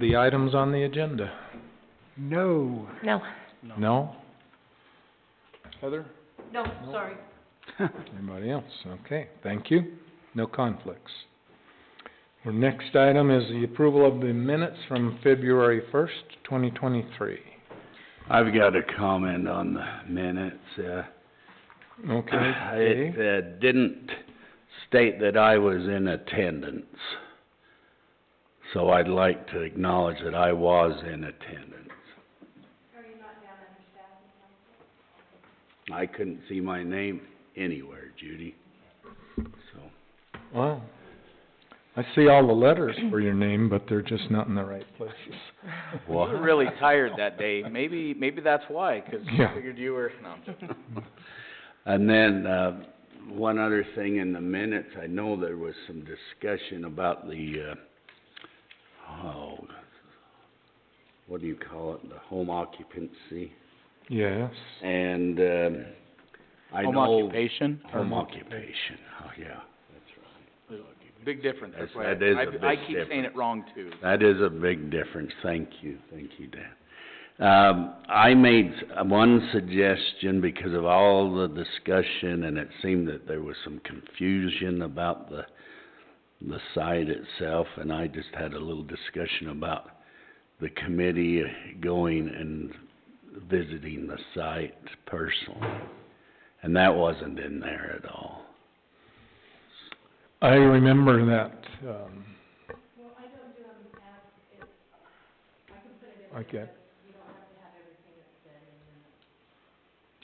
The items on the agenda? No. No. No? Heather? No, sorry. Anybody else? Okay, thank you. No conflicts. Our next item is the approval of the minutes from February 1st, 2023. I've got a comment on the minutes. Okay. It didn't state that I was in attendance, so I'd like to acknowledge that I was in attendance. Are you not down under staff and I couldn't see my name anywhere, Judy, so. Wow. I see all the letters for your name, but they're just not in the right places. You were really tired that day. Maybe that's why, 'cause Yeah. I figured you were, no, I'm joking. And then, one other thing in the minutes, I know there was some discussion about the, what do you call it, the home occupancy? Yes. And, I know. Home occupation? Home occupation, oh, yeah, that's right. Big difference, that's why. That is a big I keep saying difference. it wrong too. That is a big difference, thank you, Dan. I made one suggestion because of all the discussion, and it seemed that there was some confusion about the site itself, and I just had a little discussion about the committee going and visiting the site personally, and that wasn't in there at all. I remember that, Well, I don't do them as, I can put it in, okay. you don't have to have everything that's said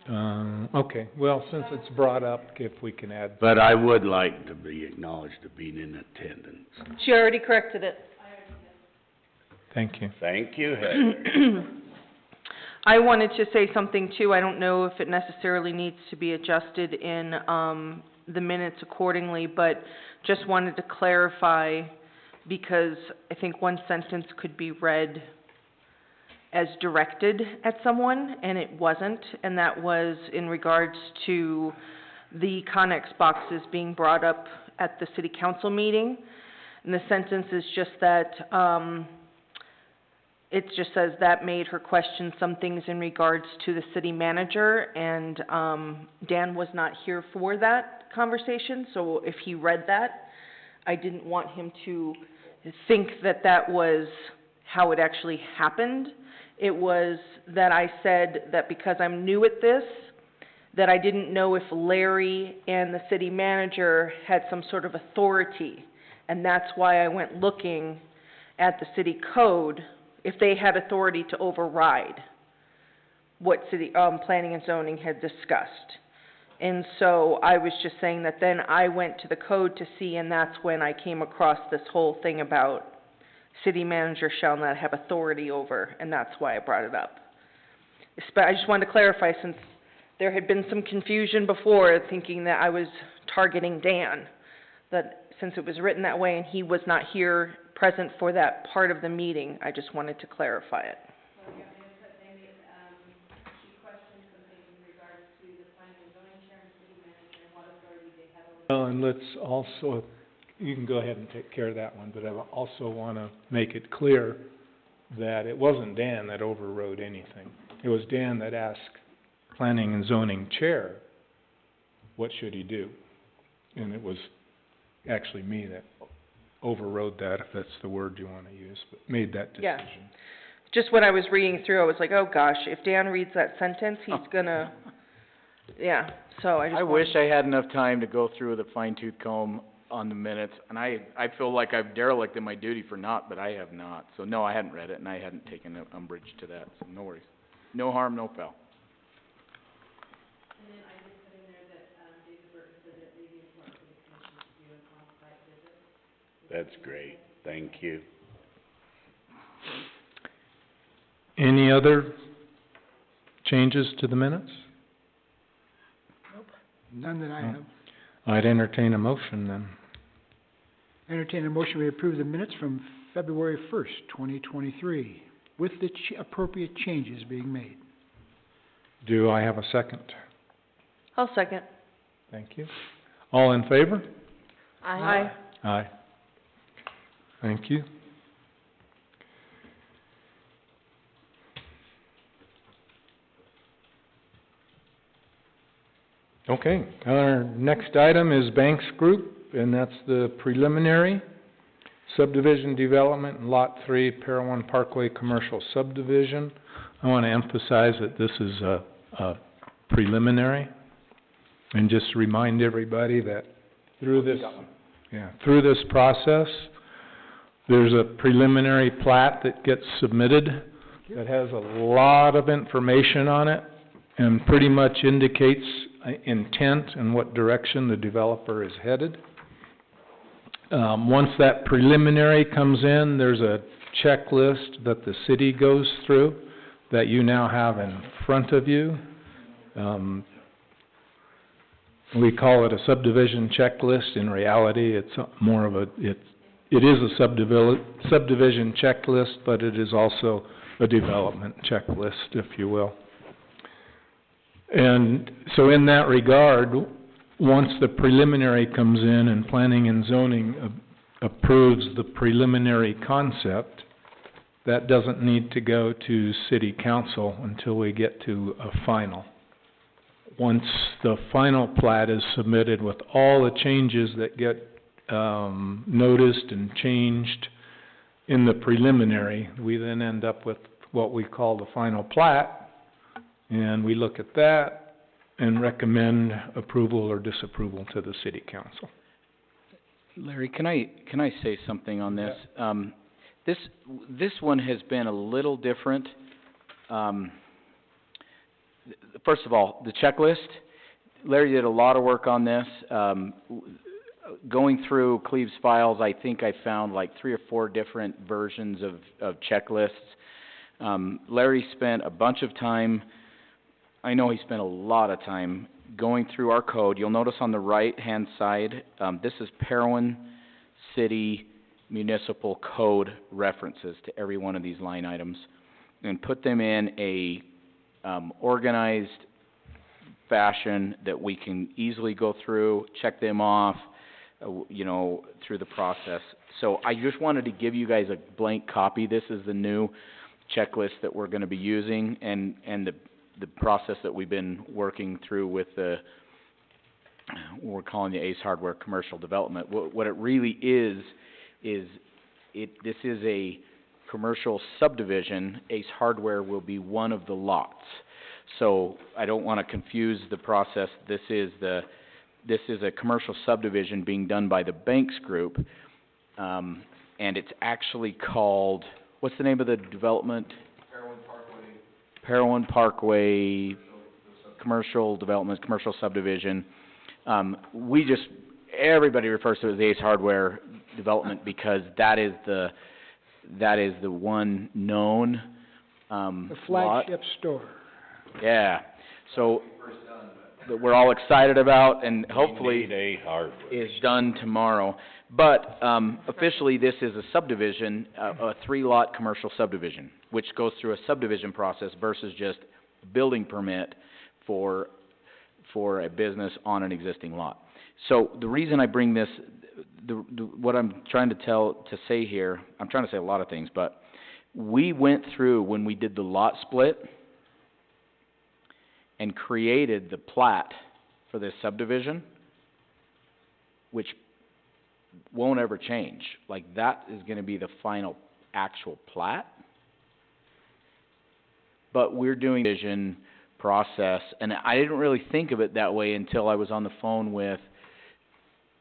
in the Okay, well, since it's brought up, if we can add. But I would like to be acknowledged to being in attendance. She already corrected it. Thank you. Thank you, Heather. I wanted to say something too. I don't know if it necessarily needs to be adjusted in, the minutes accordingly, but just wanted to clarify, because I think one sentence could be read as directed at someone, and it wasn't, and that was in regards to the Connex boxes being brought up at the city council meeting. And the sentence is just that, it just says that made her question some things in regards to the city manager, and Dan was not here for that conversation, so if he read that, I didn't want him to think that that was how it actually happened. It was that I said that because I'm new at this, that I didn't know if Larry and the city manager had some sort of authority, and that's why I went looking at the city code, if they had authority to override what city, planning and zoning had discussed. And so I was just saying that then I went to the code to see, and that's when I came across this whole thing about city manager shall not have authority over, and that's why I brought it up. I just wanted to clarify, since there had been some confusion before, thinking that I was targeting Dan, that since it was written that way and he was not here present for that part of the meeting, I just wanted to clarify it. she questioned some things in regards to the planning and zoning chair and city manager and what authority they have over. Well, and let's also, you can go ahead and take care of that one, but I also want to make it clear that it wasn't Dan that overrode anything. It was Dan that asked planning and zoning chair, what should he do? And it was actually me that overrode that, if that's the word you want to use, but made that decision. Yeah. Just when I was reading through, I was like, oh gosh, if Dan reads that sentence, he's gonna, yeah, so I just I wish I had enough time to go through the fine-tooth comb on the minutes, and I feel like I've derelicted my duty for not, but I have not. So no, I hadn't read it, and I hadn't taken umbrage to that, so no worries. No harm, no foul. And then I did put in there that, David Burton said that maybe it's not for the commission to do an on-site visit. That's great, thank you. Any other changes to the minutes? None that I have. I'd entertain a motion then. Entertain a motion to approve the minutes from February 1st, 2023, with the appropriate changes being made. Do I have a second? I'll second. Thank you. All in favor? Aye. Aye. Thank you. Okay, our next item is Banks Group, and that's the preliminary subdivision development in Lot 3, Parowan Parkway Commercial Subdivision. I want to emphasize that this is a preliminary, and just remind everybody that through this process, there's a preliminary plat that gets submitted that has a lot of information on it and pretty much indicates intent and what direction the developer is headed. Once that preliminary comes in, there's a checklist that the city goes through that you now have in front of you. We call it a subdivision checklist. In reality, it's more of it is a subdivision checklist, but it is also a development checklist, if you will. And so in that regard, once the preliminary comes in and planning and zoning approves the preliminary concept, that doesn't need to go to city council until we get to a final. Once the final plat is submitted with all the changes that get noticed and changed in the preliminary, we then end up with what we call the final plat, and we look at that and recommend approval or disapproval to the city council. Larry, can I say something on this? This one has been a little different. First of all, the checklist, Larry did a lot of work on this. Going through Cleve's files, I think I found like 3 or 4 different versions of checklists. Larry spent a bunch of time, I know he spent a lot of time going through our code. You'll notice on the right-hand side, this is Parowan City Municipal Code references to every one of these line items, and put them in a organized fashion that we can easily go through, check them off, through the process. So I just wanted to give you guys a blank copy. This is the new checklist that we're going to be using, and the process that we've been working through with what we're calling the Ace Hardware Commercial Development. What it really is this is a commercial subdivision. Ace Hardware will be one of the lots. So I don't want to confuse the process. This is a commercial subdivision being done by the Banks Group, and it's actually called, what's the name of the development? Parowan Parkway Commercial Development, Commercial Subdivision. Everybody refers to it as the Ace Hardware Development because that is the one known The flagship store. Yeah, so that we're all excited about, and hopefully is done tomorrow. But officially, this is a subdivision, a 3-lot commercial subdivision, which goes through a subdivision process versus just a building permit for a business on an existing lot. So the reason I bring this, what I'm trying to say here, I'm trying to say a lot of things, but we went through when we did the lot split and created the plat for this subdivision, which won't ever change. Like, that is going to be the final actual plat. But we're doing the vision process, and I didn't really think of it that way until I was on the phone with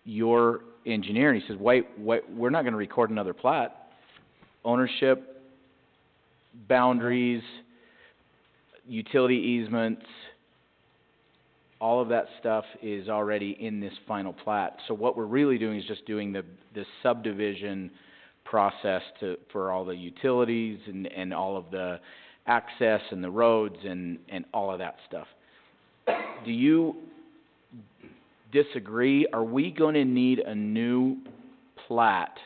your engineer, and he says, wait, we're not going to record another plat. Ownership, boundaries, utility easements, all of that stuff is already in this final plat. So what we're really doing is just doing the subdivision process for all the utilities and all of the access and the roads and all of that stuff. Do you disagree? Are we going to need a new plat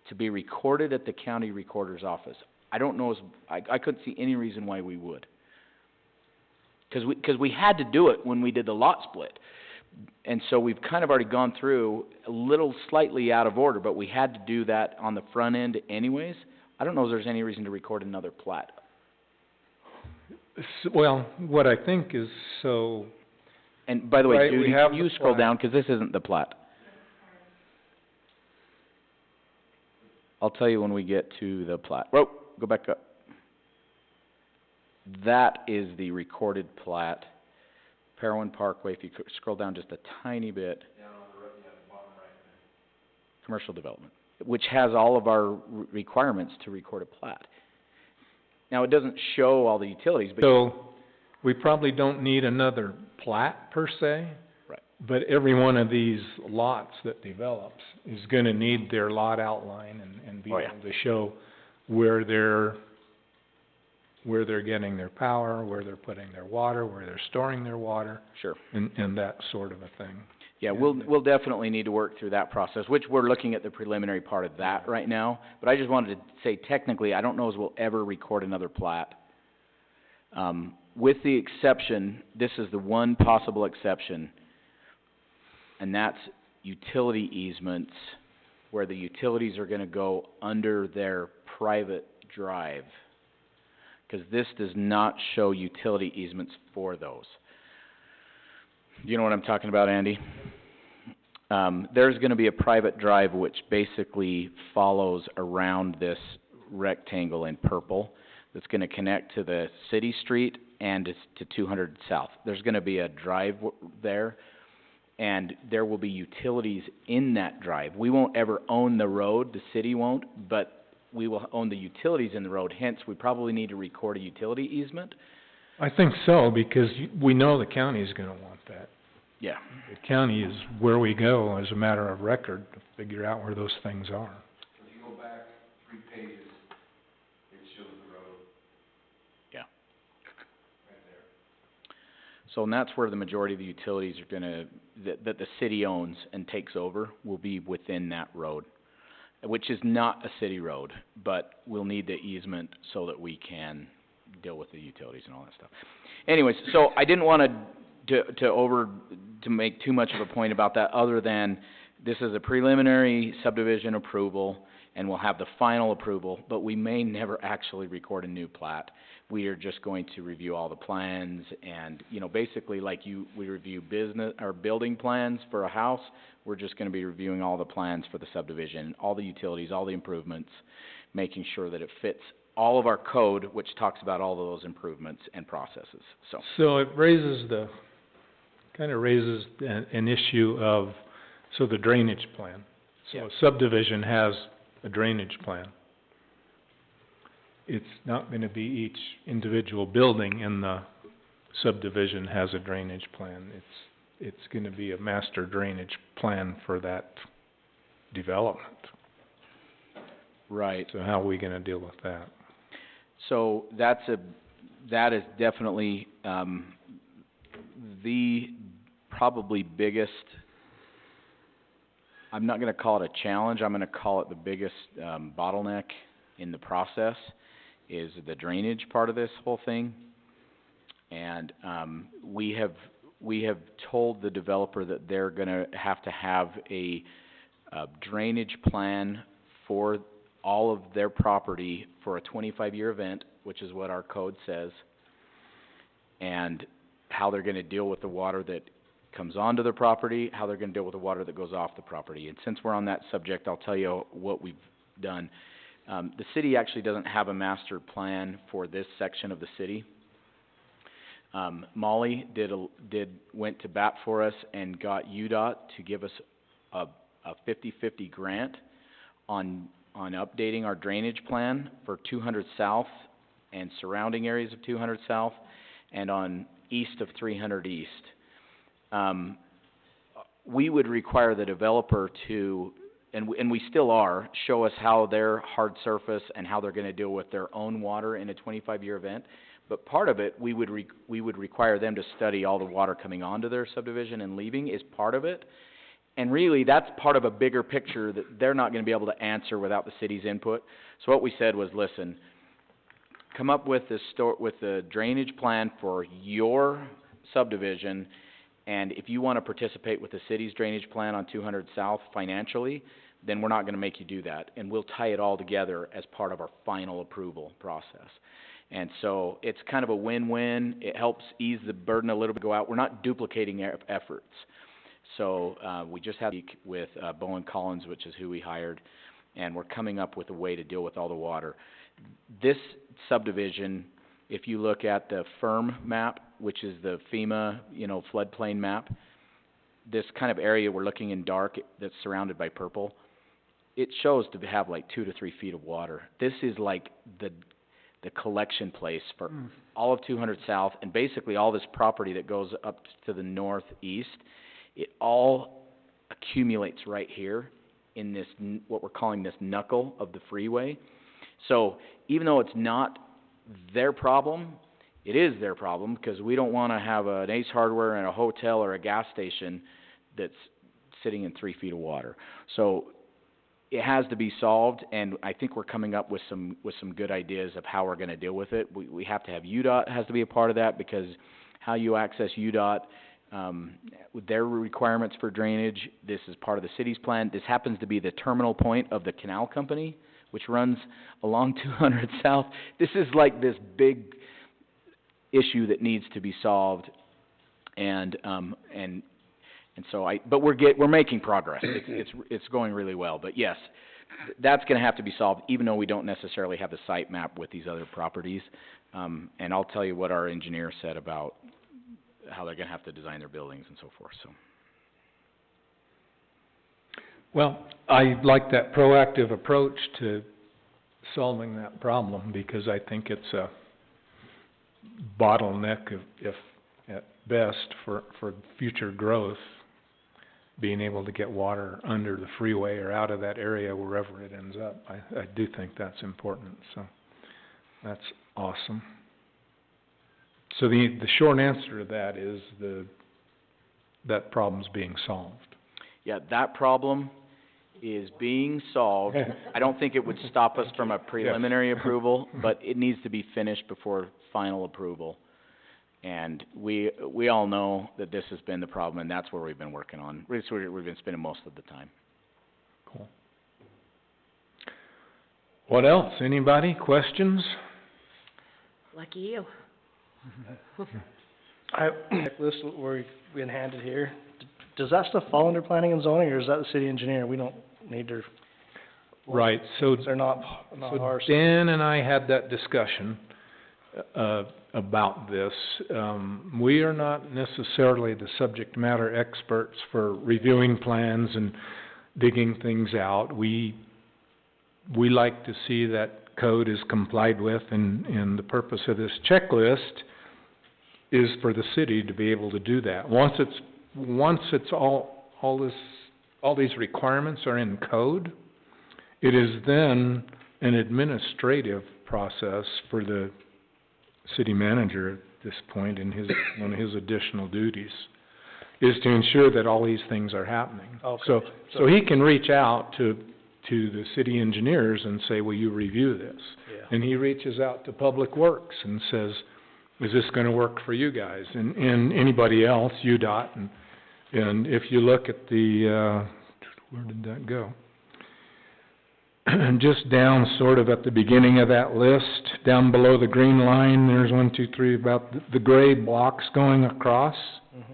to be recorded at the county recorder's office? I don't know, I couldn't see any reason why we would. Because we had to do it when we did the lot split. And so we've kind of already gone through a little slightly out of order, but we had to do that on the front end anyways. I don't know if there's any reason to record another plat. Well, what I think is, so And by the way, Right, we Judy, have can the you scroll plat. down, 'cause this isn't the plat. I'll tell you when we get to the plat. Whoa, go back up. That is the recorded plat, Parowan Parkway, if you scroll down just a tiny bit. Commercial development, which has all of our requirements to record a plat. Now, it doesn't show all the utilities, but So, we probably don't need another plat per se. Right. But every one of these lots that develops is gonna need their lot outline and be Oh, yeah. able to show where they're getting their power, where they're putting their water, where they're storing their water, sure. and that sort of a thing. Yeah, we'll definitely need to work through that process, which we're looking at the preliminary part of that right now. But I just wanted to say, technically, I don't know as we'll ever record another plat. With the exception, this is the one possible exception, and that's utility easements, where the utilities are gonna go under their private drive. 'Cause this does not show utility easements for those. Do you know what I'm talking about, Andy? There's gonna be a private drive which basically follows around this rectangle in purple that's gonna connect to the city street and to 200 South. There's gonna be a drive there, and there will be utilities in that drive. We won't ever own the road, the city won't, but we will own the utilities in the road, hence we probably need to record a utility easement. I think so, because we know the county's gonna want that. Yeah. The county is where we go as a matter of record to figure out where those things are. So, and that's where the majority of the utilities are gonna, that the city owns and takes over, will be within that road, which is not a city road, but we'll need the easement so that we can deal with the utilities and all that stuff. Anyways, so I didn't wanna to make too much of a point about that, other than this is a preliminary subdivision approval, and we'll have the final approval, but we may never actually record a new plat. We are just going to review all the plans and, you know, basically like we review business, or building plans for a house, we're just gonna be reviewing all the plans for the subdivision, all the utilities, all the improvements, making sure that it fits all of our code, which talks about all of those improvements and processes, so. So it kinda raises an issue of, so the drainage plan. So Yeah. a subdivision has a drainage plan. It's not gonna be each individual building in the subdivision has a drainage plan. It's gonna be a master drainage plan for that development. Right. So how are we gonna deal with that? So that is definitely, the probably biggest, I'm not gonna call it a challenge, I'm gonna call it the biggest, bottleneck in the process, is the drainage part of this whole thing. And, we have told the developer that they're gonna have to have a drainage plan for all of their property for a 25-year event, which is what our code says, and how they're gonna deal with the water that comes onto their property, how they're gonna deal with the water that goes off the property. And since we're on that subject, I'll tell you what we've done. The city actually doesn't have a master plan for this section of the city. Molly went to bat for us and got UDOT to give us a 50-50 grant on updating our drainage plan for 200 South and surrounding areas of 200 South, and on east of 300 East. We would require the developer to, and we still are, show us how their hard surface and how they're gonna deal with their own water in a 25-year event. But part of it, we would require them to study all the water coming onto their subdivision and leaving is part of it. And really, that's part of a bigger picture that they're not gonna be able to answer without the city's input. So what we said was, listen, come up with the drainage plan for your subdivision, and if you wanna participate with the city's drainage plan on 200 South financially, then we're not gonna make you do that, and we'll tie it all together as part of our final approval process. And so, it's kind of a win-win, it helps ease the burden a little bit, go out, we're not duplicating efforts. So, we just had to speak with, Bowen Collins, which is who we hired, and we're coming up with a way to deal with all the water. This subdivision, if you look at the firm map, which is the FEMA, floodplain map, this kind of area we're looking in dark that's surrounded by purple, it shows to have like 2 to 3 feet of water. This is like the collection place for all of 200 South, and basically all this property that goes up to the northeast. It all accumulates right here in this, what we're calling this knuckle of the freeway. So even though it's not their problem, it is their problem, because we don't want to have an Ace Hardware and a hotel or a gas station that's sitting in 3 feet of water. So it has to be solved, and I think we're coming up with some good ideas of how we're going to deal with it. We have to have UDOT has to be a part of that, because how you access UDOT, with their requirements for drainage, this is part of the city's plan. This happens to be the terminal point of the canal company, which runs along 200 South. This is like this big issue that needs to be solved, and so but we're making progress. It's going really well. But yes, that's going to have to be solved, even though we don't necessarily have the site map with these other properties. And I'll tell you what our engineer said about how they're going to have to design their buildings and so forth. So. Well, I like that proactive approach to solving that problem, because I think it's a bottleneck, if at best, for future growth, being able to get water under the freeway or out of that area wherever it ends up. I do think that's important, so that's awesome. So the short answer to that is that problem's being solved. Yeah, that problem is being solved. I don't think it would stop us from a preliminary approval, but it needs to be finished before final approval. And we all know that this has been the problem, and that's where we've been working on. We've been spending most of the time. Cool. What else? Anybody? Questions? Lucky you. Checklist where we've been handed here, does that stuff fall under planning and zoning, or is that the city engineer? We don't need to. Right, so They're not ours. Dan and I had that discussion about this. We are not necessarily the subject matter experts for reviewing plans and digging things out. We like to see that code is complied with, and the purpose of this checklist is for the city to be able to do that. Once it's all these requirements are in code, it is then an administrative process for the city manager at this point, in one of his additional duties, is to ensure that all these things are happening. Okay. So he can reach out to the city engineers and say, will you review this? Yeah. And he reaches out to Public Works and says, is this gonna work for you guys? And anybody else, UDOT, and if you look at the, where did that go? Just down sort of at the beginning of that list, down below the green line, there's 1, 2, 3, about the gray blocks going across. Mm-hmm.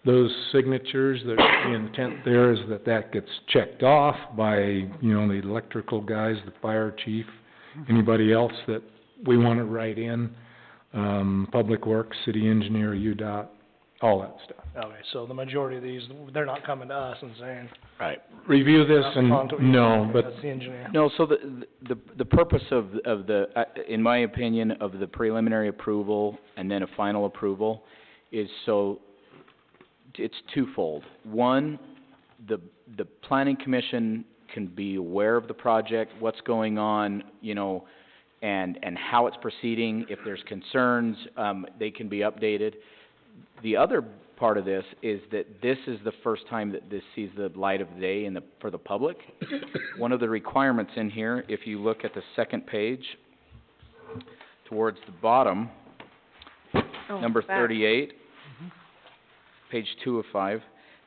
Those signatures, the intent there is that gets checked off by, the electrical guys, the fire chief, anybody else that we want to write in, Public Works, city engineer, UDOT, all that stuff. Okay, so the majority of these, they're not coming to us and saying. Right. Review this and, No, but that's the engineer. No, so the purpose of the, in my opinion, of the preliminary approval and then a final approval is so, it's twofold. One, the planning commission can be aware of the project, what's going on, and how it's proceeding. If there's concerns, they can be updated. The other part of this is that this is the first time that this sees the light of day for the public. One of the requirements in here, if you look at the second page, towards the bottom, number 38, page 2 of 5,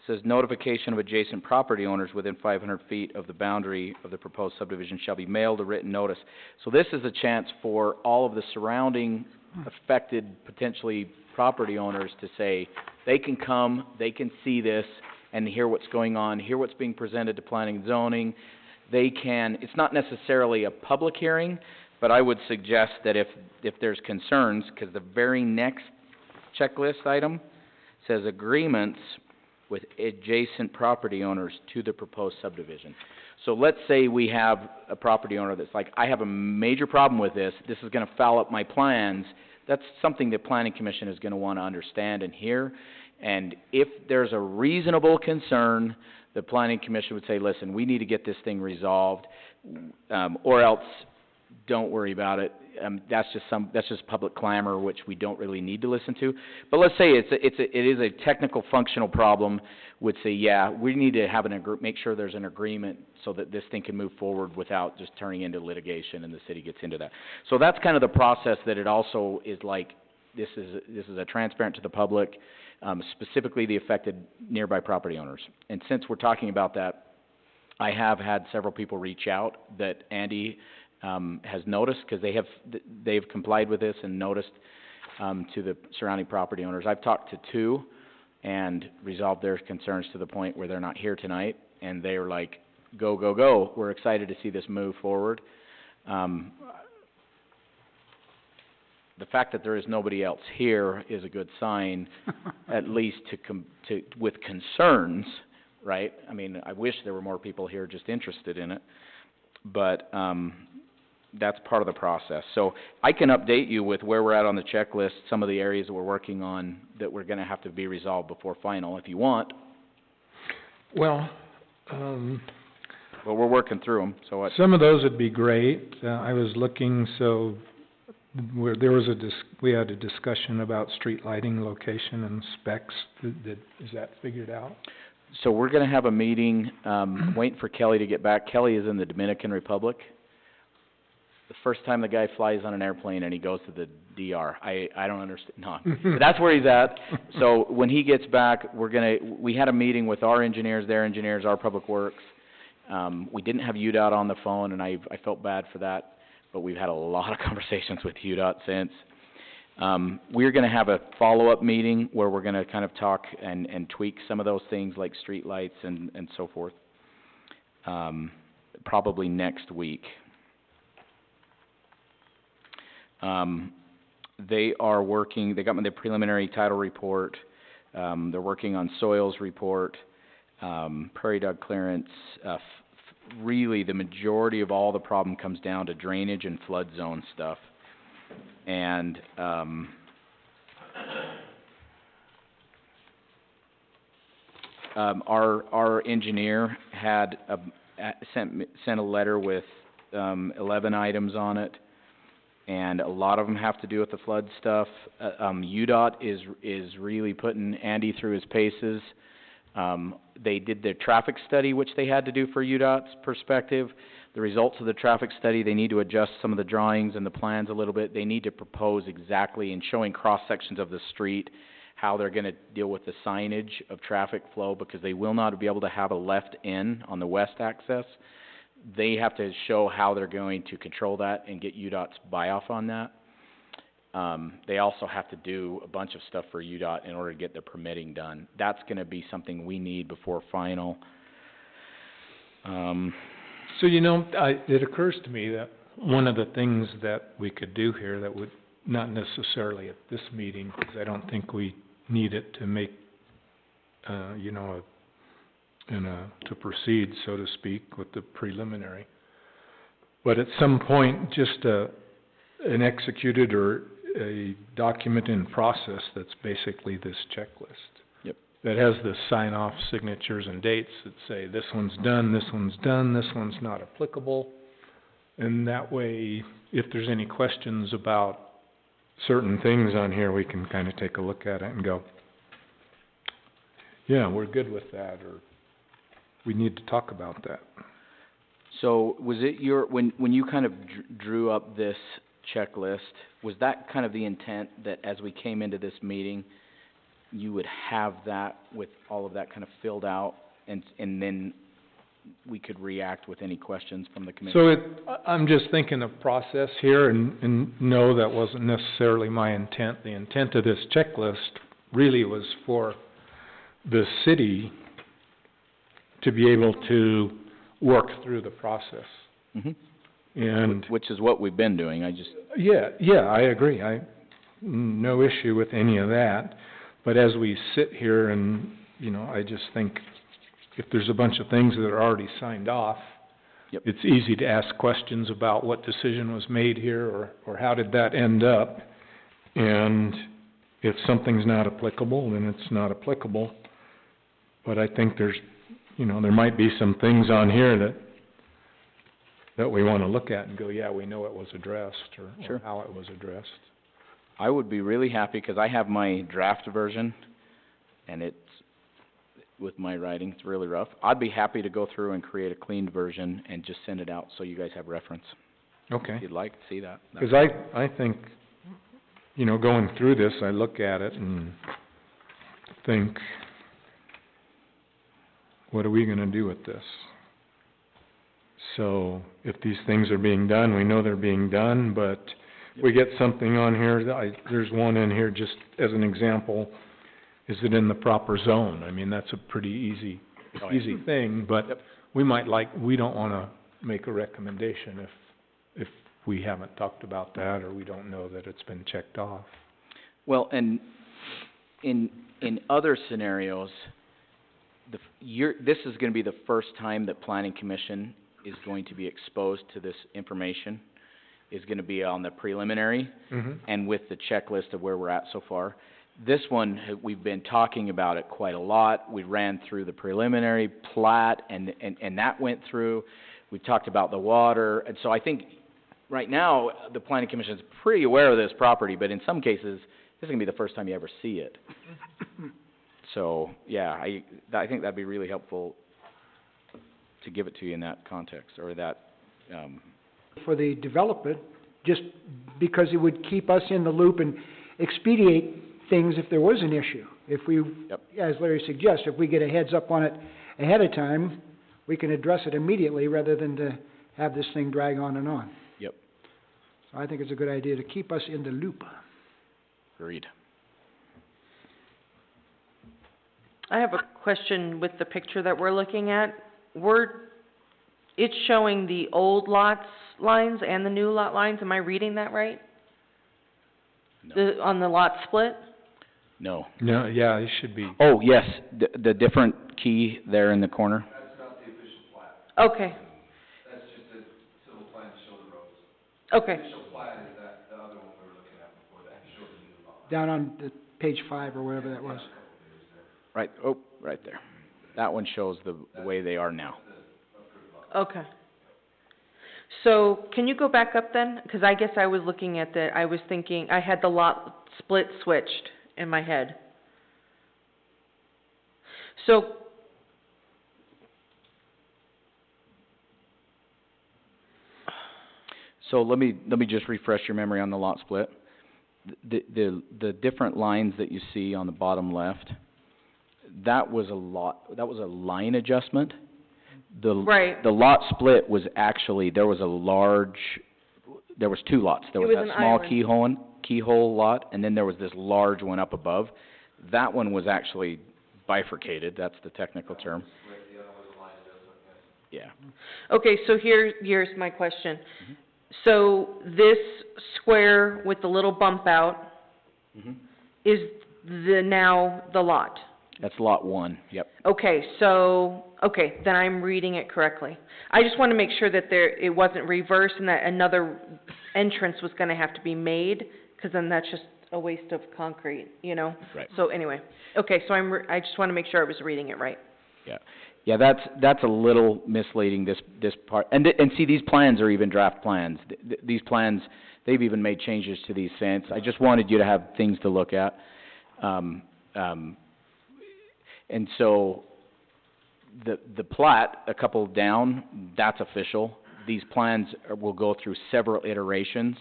says notification of adjacent property owners within 500 feet of the boundary of the proposed subdivision shall be mailed a written notice. So this is a chance for all of the surrounding affected, potentially, property owners to say, they can come, they can see this, and hear what's going on, hear what's being presented to planning and zoning. They can, it's not necessarily a public hearing, but I would suggest that if there's concerns, because the very next checklist item says agreements with adjacent property owners to the proposed subdivision. So let's say we have a property owner that's like, I have a major problem with this is gonna foul up my plans. That's something the planning commission is gonna wanna understand and hear. And if there's a reasonable concern, the planning commission would say, listen, we need to get this thing resolved, or else don't worry about it. That's just public clamor, which we don't really need to listen to. But let's say it is a technical functional problem, would say, yeah, we need to have make sure there's an agreement so that this thing can move forward without just turning into litigation and the city gets into that. So that's kind of the process that it also is like, this is a transparent to the public, specifically the affected nearby property owners. And since we're talking about that, I have had several people reach out that Andy has noticed, because they've complied with this and noticed to the surrounding property owners. I've talked to two and resolved their concerns to the point where they're not here tonight, and they were like, go, go, go, we're excited to see this move forward. The fact that there is nobody else here is a good sign, at least with concerns, right? I mean, I wish there were more people here just interested in it, but that's part of the process. So I can update you with where we're at on the checklist, some of the areas that we're working on that we're gonna have to be resolved before final, if you want. Well, But we're working through them, so what? some of those would be great. I was looking, so we had a discussion about street lighting location and specs. Is that figured out? So we're gonna have a meeting, waiting for Kelly to get back. Kelly is in the Dominican Republic. The first time the guy flies on an airplane and he goes to the DR, I don't understand, no. But that's where he's at. So when he gets back, we had a meeting with our engineers, their engineers, our public works. We didn't have UDOT on the phone, and I felt bad for that, but we've had a lot of conversations with UDOT since. We're gonna have a follow-up meeting where we're gonna kind of talk and tweak some of those things like streetlights and so forth, probably next week. They are working, they got me the preliminary title report, they're working on soils report, prairie dog clearance. Really, the majority of all the problem comes down to drainage and flood zone stuff. And, our engineer had sent a letter with 11 items on it, and a lot of them have to do with the flood stuff. UDOT is really putting Andy through his paces. They did their traffic study, which they had to do for UDOT's perspective. The results of the traffic study, they need to adjust some of the drawings and the plans a little bit. They need to propose exactly, in showing cross-sections of the street, how they're gonna deal with the signage of traffic flow, because they will not be able to have a left in on the west access. They have to show how they're going to control that and get UDOT's buy-off on that. They also have to do a bunch of stuff for UDOT in order to get the permitting done. That's gonna be something we need before final. So, it occurs to me that one of the things that we could do here that would, not necessarily at this meeting, because I don't think we need it to make, to proceed, so to speak, with the preliminary. But at some point, just an executed or a document in process that's basically this checklist. Yep. That has the sign-off signatures and dates that say, this one's done, this one's done, this one's not applicable. And that way, if there's any questions about certain things on here, we can kind of take a look at it and go, yeah, we're good with that, or we need to talk about that. So was it when you kind of drew up this checklist, was that kind of the intent, that as we came into this meeting, you would have that with all of that kind of filled out, and then we could react with any questions from the commission. So I'm just thinking of process here, and no, that wasn't necessarily my intent. The intent of this checklist really was for the city to be able to work through the process. Mhm. And, Which is what we've been doing, I just, yeah, I agree. No issue with any of that. But as we sit here and, I just think if there's a bunch of things that are already signed off, Yep. it's easy to ask questions about what decision was made here, or how did that end up? And if something's not applicable, then it's not applicable. But I think there's, there might be some things on here that we wanna look at and go, yeah, we know it was addressed, or Sure. how it was addressed. I would be really happy, 'cause I have my draft version, and it's, with my writing, it's really rough. I'd be happy to go through and create a cleaned version and just send it out so you guys have reference. Okay. If you'd like to see that. Because I think, going through this, I look at it and think, what are we gonna do with this? So, if these things are being done, we know they're being done, but we get something on here, there's one in here, just as an example, is it in the proper zone? I mean, that's a pretty easy thing, but Yep. we don't wanna make a recommendation if we haven't talked about that, or we don't know that it's been checked off. Well, and in other scenarios, this is gonna be the first time that planning commission is going to be exposed to this information, is gonna be on the preliminary, and with the checklist of where we're at so far. This one, we've been talking about it quite a lot. We ran through the preliminary plat, and that went through. We talked about the water, and so I think right now, the planning commission is pretty aware of this property, but in some cases, this is gonna be the first time you ever see it. So, yeah, I think that'd be really helpful to give it to you in that context, or that, For the development, just because it would keep us in the loop and expedite things if there was an issue. If we, Yep. as Larry suggests, if we get a heads up on it ahead of time, we can address it immediately rather than to have this thing drag on and on. Yep. So I think it's a good idea to keep us in the loop. agreed. I have a question with the picture that we're looking at. It's showing the old lots lines and the new lot lines, am I reading that right? No. On the lot split? No. No, yeah, it should be. Oh, yes, the different key there in the corner. Okay. Okay, Down on the page 5 or whatever that was. Right, right there. That one shows the way they are now. okay. So, can you go back up then? 'Cause I guess I was looking at I was thinking, I had the lot split switched in my head. So, So let me just refresh your memory on the lot split. The different lines that you see on the bottom left, that was a line adjustment. Right. The lot split was actually, there was two lots. There It was was that an small island. keyhole lot, and then there was this large one up above. That one was actually bifurcated, that's the technical term. Yeah. okay, so here's my question. So, this square with the little bump out is now the lot? That's lot 1, yep. Okay, then I'm reading it correctly. I just want to make sure that it wasn't reversed and that another entrance was gonna have to be made, 'cause then that's just a waste of concrete, Right. So anyway, okay, so I just want to make sure I was reading it right. Yeah, that's a little misleading, this part. And see, these plans are even draft plans. These plans, they've even made changes to these fence. I just wanted you to have things to look at. And so, the plat, a couple down, that's official. These plans will go through several iterations,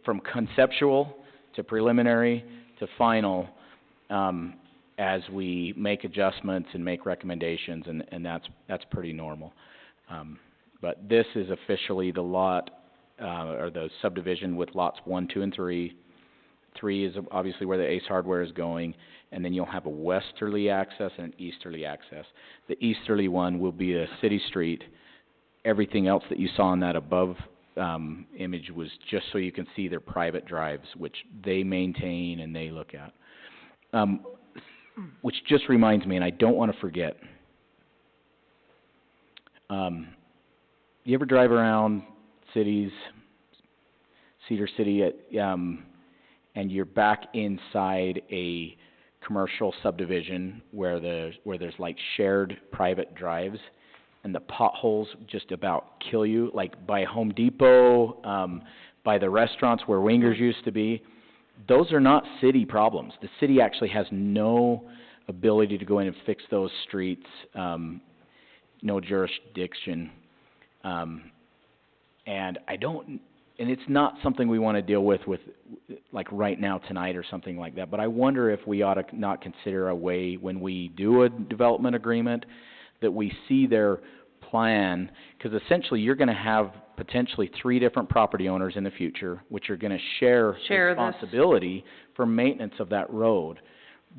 from conceptual to preliminary to final, as we make adjustments and make recommendations, and that's pretty normal. But this is officially the lot, or the subdivision with lots 1, 2, and 3. 3 is obviously where the Ace Hardware is going, and then you'll have a westerly access and an easterly access. The easterly one will be a city street. Everything else that you saw in that above image was just so you can see their private drives, which they maintain and they look at. Which just reminds me, and I don't want to forget, you ever drive around cities, Cedar City, and you're back inside a commercial subdivision where there's like shared private drives, and the potholes just about kill you, like by Home Depot, by the restaurants where Wingers used to be. Those are not city problems. The city actually has no ability to go in and fix those streets, no jurisdiction. And it's not something we want to deal with like right now tonight or something like that, but I wonder if we ought to not consider a way when we do a development agreement that we see their plan, because essentially you're going to have potentially 3 different property owners in the future, which are going to share responsibility for maintenance of that road.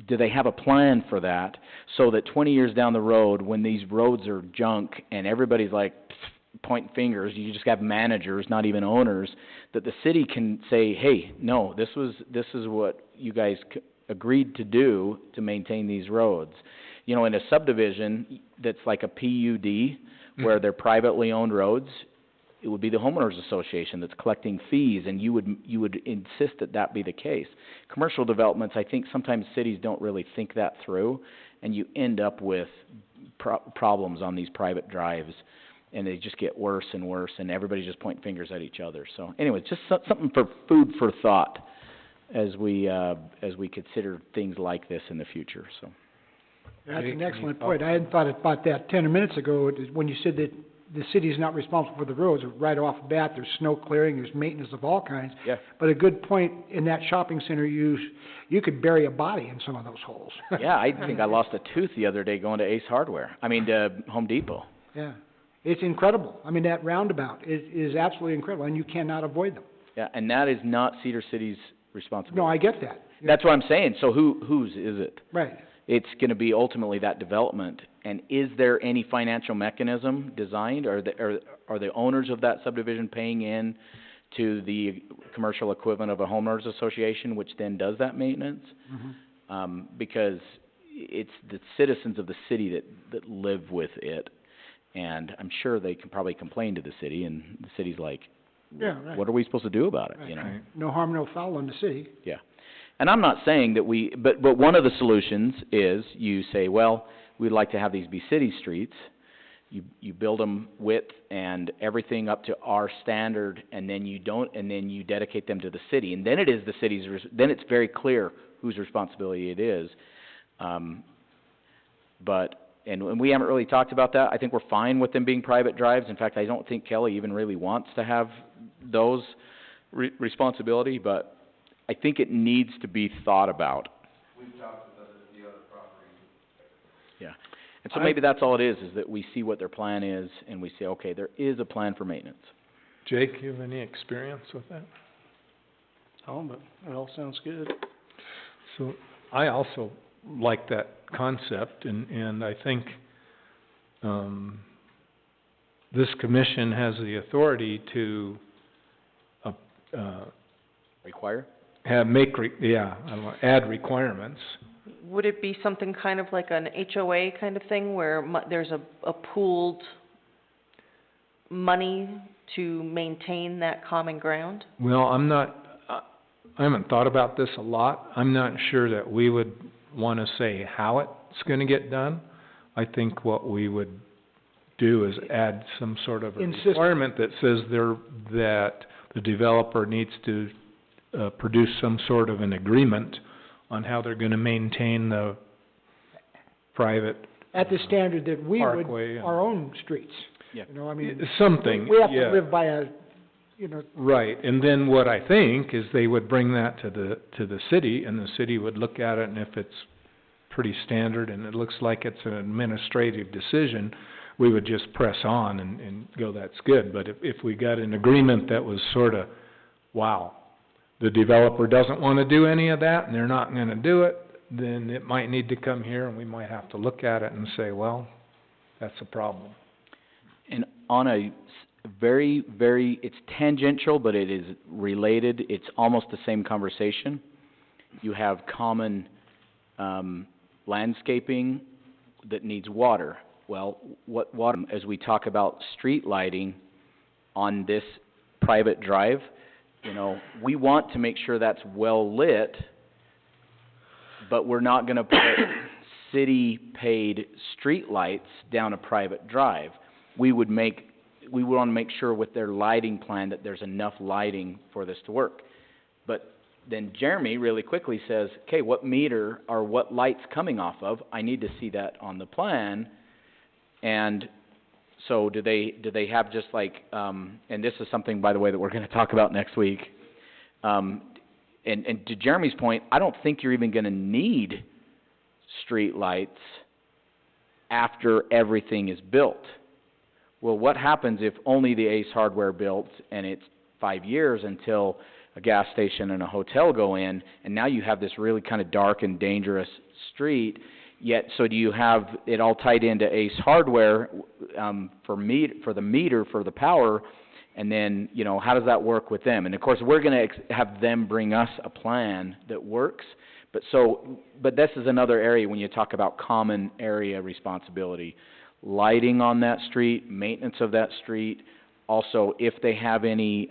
Do they have a plan for that, so that 20 years down the road, when these roads are junk and everybody's like pointing fingers, you just have managers, not even owners, that the city can say, hey, no, this is what you guys agreed to do to maintain these roads. You know, in a subdivision that's like a PUD, where they're privately owned roads, it would be the homeowners association that's collecting fees, and you would insist that that be the case. Commercial developments, I think sometimes cities don't really think that through, and you end up with problems on these private drives, and they just get worse and worse, and everybody's just pointing fingers at each other. So anyway, just something for food for thought as we consider things like this in the future. So That's an excellent point. I hadn't thought about that 10 minutes ago, when you said that the city is not responsible for the roads. Right off the bat, there's snow clearing, there's maintenance of all kinds. yeah, But a good point, in that shopping center, you could bury a body in some of those holes. yeah, I think I lost a tooth the other day going to Ace Hardware. To Home Depot. Yeah, it's incredible. I mean, that roundabout is absolutely incredible, and you cannot avoid them. Yeah, and that is not Cedar City's responsibility. No, I get that. That's what I'm saying. So whose is it? Right. It's going to be ultimately that development. And is there any financial mechanism designed? Are the owners of that subdivision paying in to the commercial equivalent of a homeowners association, which then does that maintenance? Mm-hmm. Because it's the citizens of the city that live with it. And I'm sure they can probably complain to the city, and the city's like, Yeah, right. what are we supposed to do about it? Right. You know? Right. No harm, no foul in the city. Yeah. And I'm not saying that but one of the solutions is you say, well, we'd like to have these be city streets. You build them width and everything up to our standard, and then you dedicate them to the city. And then it is the city's, then it's very clear whose responsibility it is. And we haven't really talked about that. I think we're fine with them being private drives. In fact, I don't think Kelly even really wants to have those responsibility, but I think it needs to be thought about. We've talked about the other property. Yeah. And so maybe that's all it is that we see what their plan is, and we say, okay, there is a plan for maintenance. Jake, you have any experience with that? Oh, but it all sounds good. So I also like that concept, and I think this commission has the authority to Require? add requirements. Would it be something kind of like an HOA kind of thing, where there's a pooled money to maintain that common ground? Well, I haven't thought about this a lot. I'm not sure that we would want to say how it's going to get done. I think what we would do is add some sort of a requirement that says that the developer needs to produce some sort of an agreement on how they're going to maintain the private At the standard that we would, parkway and our own streets. Yeah. You know, I mean, something. we have yeah. to live by a you know, Right, and then what I think is they would bring that to the city, and the city would look at it, and if it's pretty standard and it looks like it's an administrative decision, we would just press on and go, that's good. But if we got an agreement that was sorta, wow, the developer doesn't wanna do any of that, and they're not gonna do it, then it might need to come here, and we might have to look at it and say, well, that's a problem. And on a very, it's tangential, but it is related, it's almost the same conversation. You have common, landscaping that needs water. Well, what water, as we talk about street lighting on this private drive, you know, we want to make sure that's well lit, but we're not gonna put city-paid street lights down a private drive. We wanna make sure with their lighting plan that there's enough lighting for this to work. But then Jeremy really quickly says, okay, what meter or what light's coming off of? I need to see that on the plan. And so do they have just like, and this is something, by the way, that we're gonna talk about next week. And to Jeremy's point, I don't think you're even gonna need street lights after everything is built. Well, what happens if only the Ace Hardware built and it's 5 years until a gas station and a hotel go in, and now you have this really kind of dark and dangerous street, yet, so do you have it all tied into Ace Hardware, for the meter, for the power, and then, you know, how does that work with them? And of course, we're gonna have them bring us a plan that works, but this is another area when you talk about common area responsibility. Lighting on that street, maintenance of that street, also if they have any,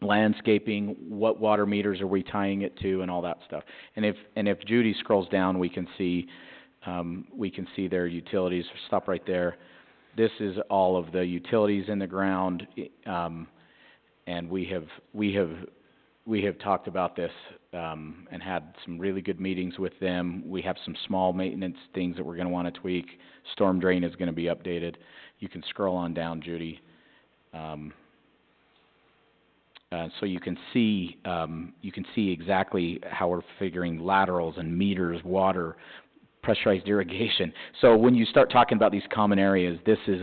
landscaping, what water meters are we tying it to, and all that stuff. And if Judy scrolls down, we can see their utilities. Stop right there. This is all of the utilities in the ground, and we have talked about this, and had some really good meetings with them. We have some small maintenance things that we're gonna wanna tweak. Storm drain is gonna be updated. You can scroll on down, Judy. So you can see exactly how we're figuring laterals and meters, water, pressurized irrigation. So when you start talking about these common areas, this is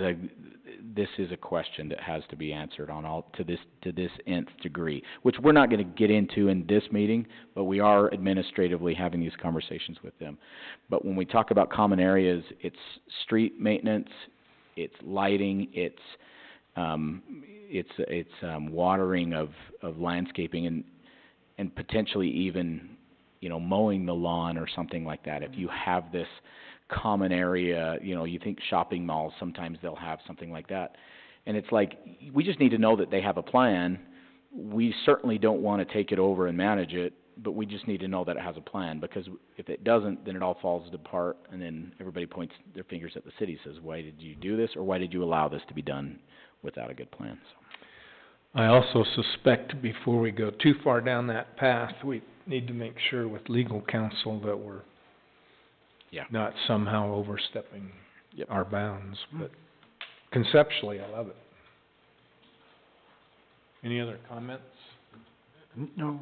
a question that has to be answered to this nth degree, which we're not going to get into in this meeting, but we are administratively having these conversations with them. But when we talk about common areas, it's street maintenance, it's lighting, it's watering of landscaping and potentially even, you know, mowing the lawn or something like that. If you have this common area, you know, you think shopping malls, sometimes they'll have something like that. And it's like, we just need to know that they have a plan. We certainly don't want to take it over and manage it, but we just need to know that it has a plan, because if it doesn't, then it all falls apart, and then everybody points their fingers at the city, says, why did you do this, or why did you allow this to be done without a good plan? So. I also suspect before we go too far down that path, we need to make sure with legal counsel that we're not somehow overstepping our bounds, but conceptually, I love it. Any other comments? no.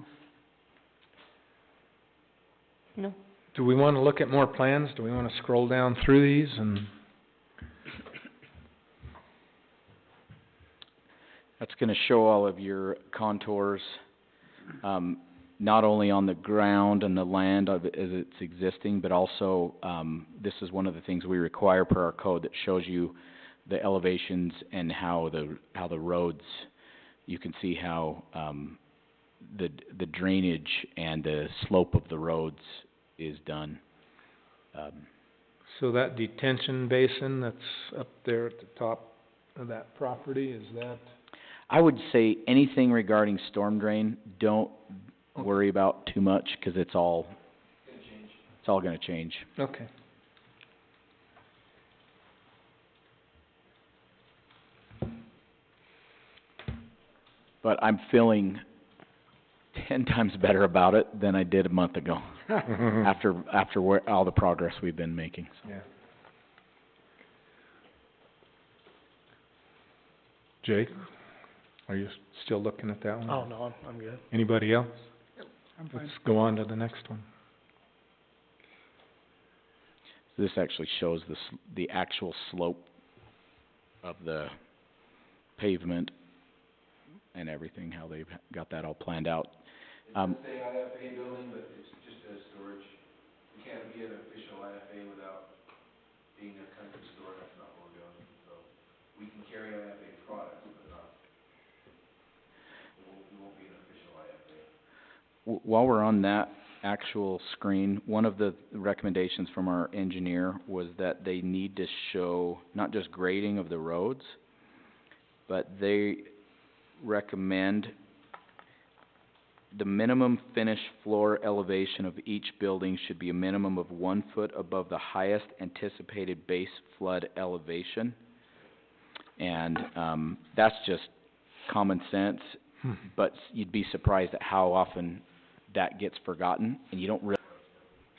No. Do we want to look at more plans? Do we want to scroll down through these and? That's gonna show all of your contours, not only on the ground and the land as it's existing, but also, this is one of the things we require per our code that shows you the elevations and how the roads, you can see how, the drainage and the slope of the roads is done. So that detention basin that's up there at the top of that property, is that? I would say anything regarding storm drain, don't worry about too much, 'cause it's all gonna change. Okay. But I'm feeling 10 times better about it than I did a month ago, after all the progress we've been making. So. Yeah. Jake? Are you still looking at that one? Oh, no, I'm good. Anybody else? I'm fine. Let's go on to the next one. This actually shows the actual slope of the pavement and everything, how they've got that all planned out. It's a IFA building, but it's just a storage. We can't be an official IFA without being a country store, that's not what we're doing. So we can carry IFA products, but not, we won't be an official IFA. While we're on that actual screen, one of the recommendations from our engineer was that they need to show not just grading of the roads, but they recommend the minimum finished floor elevation of each building should be a minimum of 1 foot above the highest anticipated base flood elevation. And, that's just common sense, but you'd be surprised at how often that gets forgotten, and you don't really...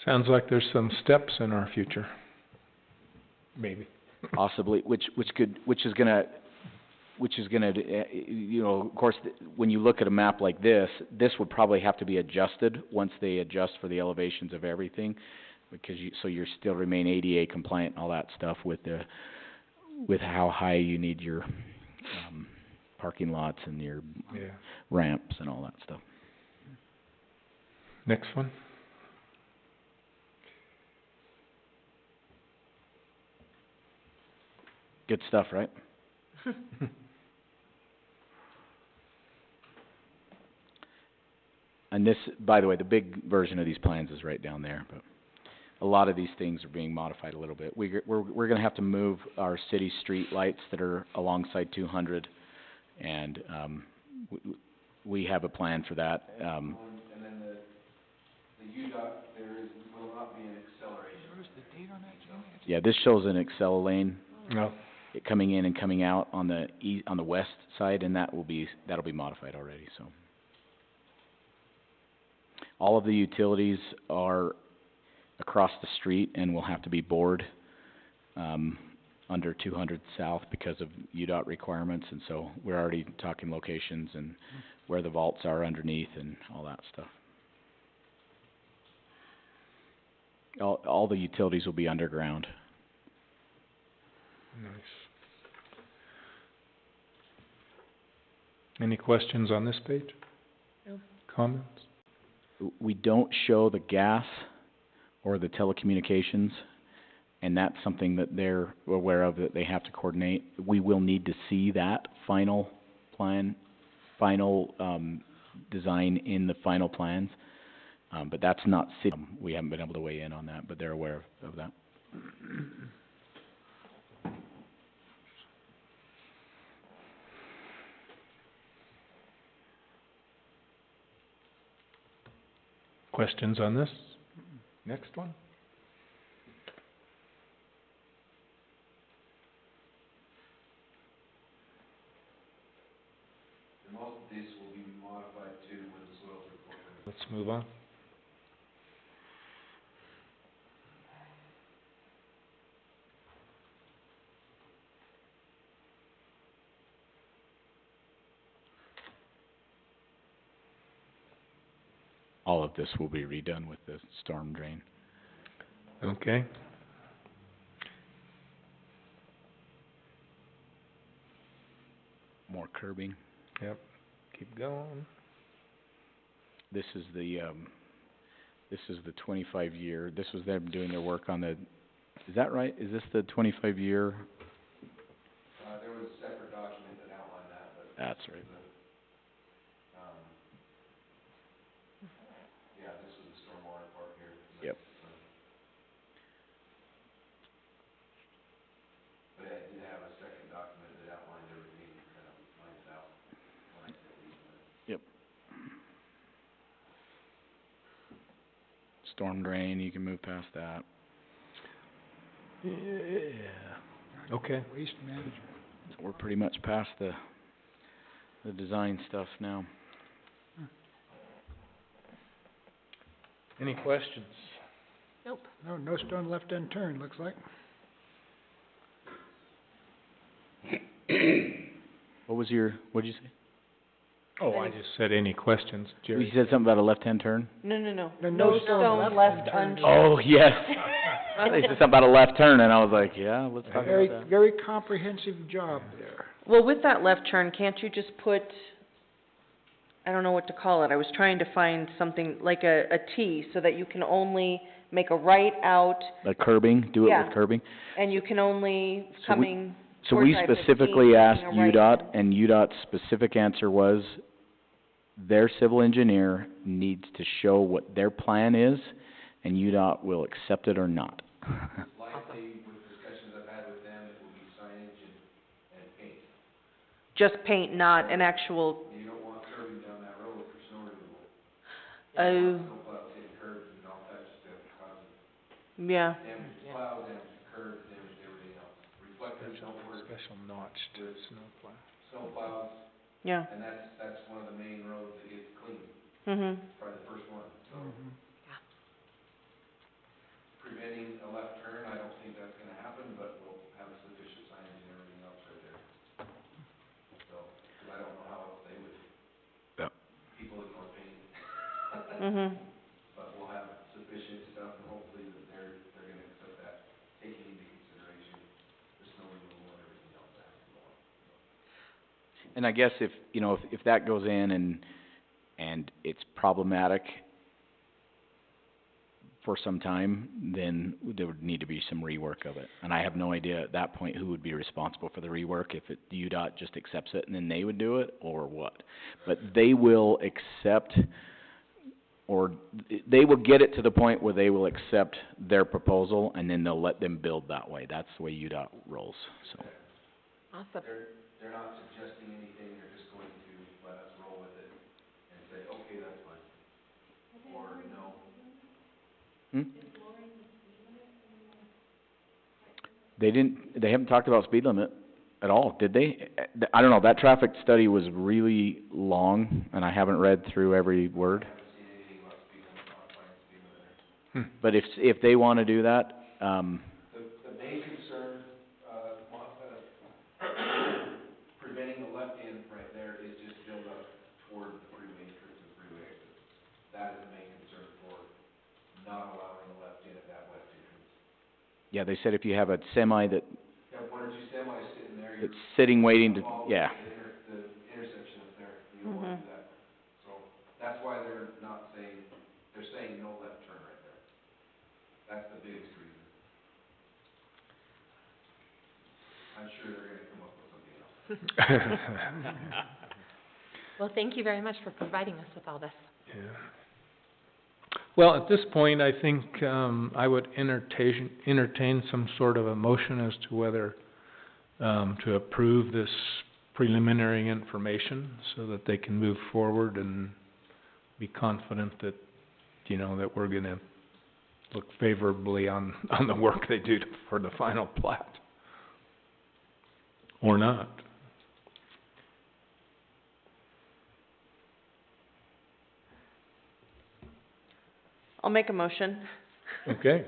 Sounds like there's some steps in our future. Maybe. Possibly, which is gonna, you know, of course, when you look at a map like this would probably have to be adjusted once they adjust for the elevations of everything, because so you're still remain ADA compliant and all that stuff with how high you need your, parking lots and your ramps and all that stuff. Next one. Good stuff, right? And this, by the way, the big version of these plans is right down there, but a lot of these things are being modified a little bit. We're gonna have to move our city street lights that are alongside 200, and, we have a plan for that. And then the UDOT, will not be an acceleration. What is the date on that, Jim? Yeah, this shows an accel lane. No. It coming in and coming out on the on the west side, and that'll be modified already, so. All of the utilities are across the street and will have to be bored, under 200 south because of UDOT requirements, and so we're already talking locations and where the vaults are underneath and all that stuff. All the utilities will be underground. Nice. Any questions on this page? No. Comments? We don't show the gas or the telecommunications, and that's something that they're aware of, that they have to coordinate. We will need to see that final plan, design in the final plans, but that's not city. We haven't been able to weigh in on that, but they're aware of that. Questions on this? Next one. And most of these will be modified too when the soils report. Let's move on. All of this will be redone with the storm drain. Okay. More curbing. Yep. Keep going. This is the 25-year, this was them doing their work on the, is that right? Is this the 25-year? There was a separate document that outlined that, but. That's right. Yeah, this was the stormwater part here. Yep. But I did have a second document that outlined everything and kind of lined it out when I said these. Yep. Storm drain, you can move past that. Yeah. Okay. Waste management. So we're pretty much past the design stuff now. Any questions? Nope. No stone left unturned, looks like. What'd you say? Oh, I just said any questions, You Jerry. said something about a left-hand turn? No, No, no no stone stone left unturned. unturned. Oh, yes. They said something about a left turn, and I was like, yeah, let's talk Very, about that. very comprehensive job there. Well, with that left turn, can't you just put, I don't know what to call it, I was trying to find something like a T, so that you can only make a right out, Like curbing, do it Yeah. with curbing? and you can only coming So towards we I-15, specifically making asked a right UDOT, turn. and UDOT's specific answer was, their civil engineer needs to show what their plan is, and UDOT will accept it or not. Likely, with discussions I've had with them, it will be signage and paint. Just paint, not an actual, You don't want curbing down that road for snow removal. oh, Snowplows hitting curbs and all that stuff causes yeah, damage to plows, damage to curbs, damage to everything else. Reflectors don't work, Special notched snowplow. snowplows, yeah, and that's one of the main roads that gets cleaned, mhm, probably the first one, so. Preventing a left turn, I don't think that's gonna happen, but we'll have sufficient signage and everything else right there. So, 'cause I don't know how else they would. Yep. People ignore pain. mhm. But we'll have sufficient stuff, and hopefully that they're gonna accept that, taking into consideration the snow removal and everything else that has to go on. And I guess if, you know, if that goes in and it's problematic for some time, then there would need to be some rework of it. And I have no idea at that point who would be responsible for the rework, if UDOT just accepts it and then they would do it, or what. But they will accept, or they will get it to the point where they will accept their proposal, and then they'll let them build that way. That's the way UDOT rolls, so. Awesome. They're not suggesting anything, they're just going to let us roll with it and say, okay, that's fine. Or no. They haven't talked about speed limit at all, did they? I don't know, that traffic study was really long, and I haven't read through every word. But if they wanna do that, The main concern, preventing the left end right there is just build up toward the freeway entrance and freeway exit. That is the main concern for not allowing the left end at that west entrance. yeah, they said if you have a semi that, You have one or two semis sitting there, you're that's sitting waiting to, follow yeah. the intersection up there, you don't wanna do that. So, that's why they're not saying, they're saying no left turn right there. That's the biggest reason. I'm sure they're gonna come up with something else. Well, thank you very much for providing us with all this. Yeah. Well, at this point, I think, I would entertain some sort of a motion as to whether, to approve this preliminary information so that they can move forward and be confident that, you know, that we're gonna look favorably on the work they do for the final plat. Or not. I'll make a motion. Okay.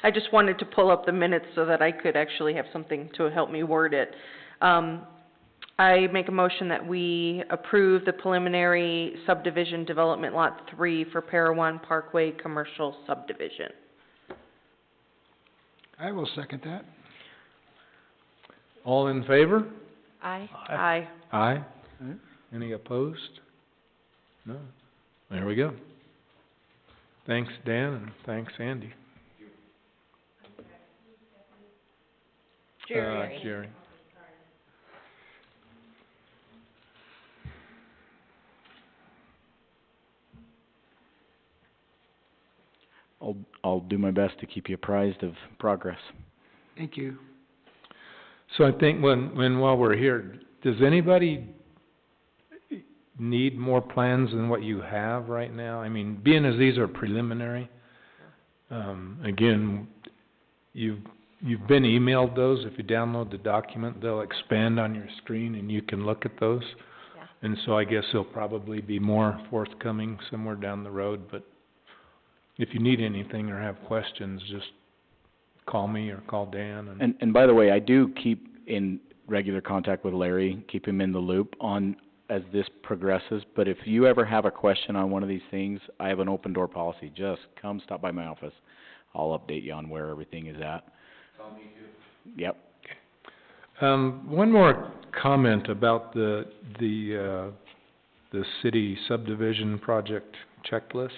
I just wanted to pull up the minutes so that I could actually have something to help me word it. I make a motion that we approve the preliminary subdivision development lot 3 for Parowan Parkway Commercial Subdivision. I will second that. All in favor? Aye. Aye. Aye. Aye. Any opposed? No. There we go. Thanks, Dan, and thanks, Andy. Jerry. I'll do my best to keep you apprised of progress. Thank you. So I think while we're here, does anybody need more plans than what you have right now? I mean, being as these are preliminary, again, you've been emailed those. If you download the document, they'll expand on your screen and you can look at those. Yeah. And so I guess there'll probably be more forthcoming somewhere down the road, but if you need anything or have questions, just call me or call Dan And by the way, I do keep in regular contact with Larry, keep him in the loop on as this progresses, but if you ever have a question on one of these things, I have an open door policy. Just come stop by my office. I'll update you on where everything is at. Call me too. Yep. One more comment about the city subdivision project checklist.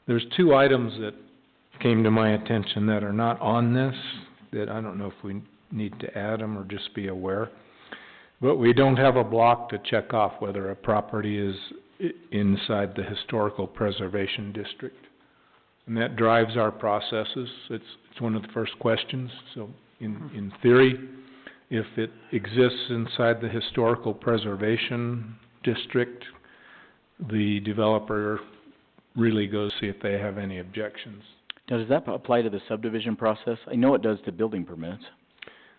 There's 2 items that came to my attention that are not on this, that I don't know if we need to add them or just be aware. But we don't have a block to check off whether a property is inside the historical preservation district. And that drives our processes. It's one of the first questions. So in theory, if it exists inside the historical preservation district, the developer really goes to see if they have any objections. Now, does that apply to the subdivision process? I know it does to building permits.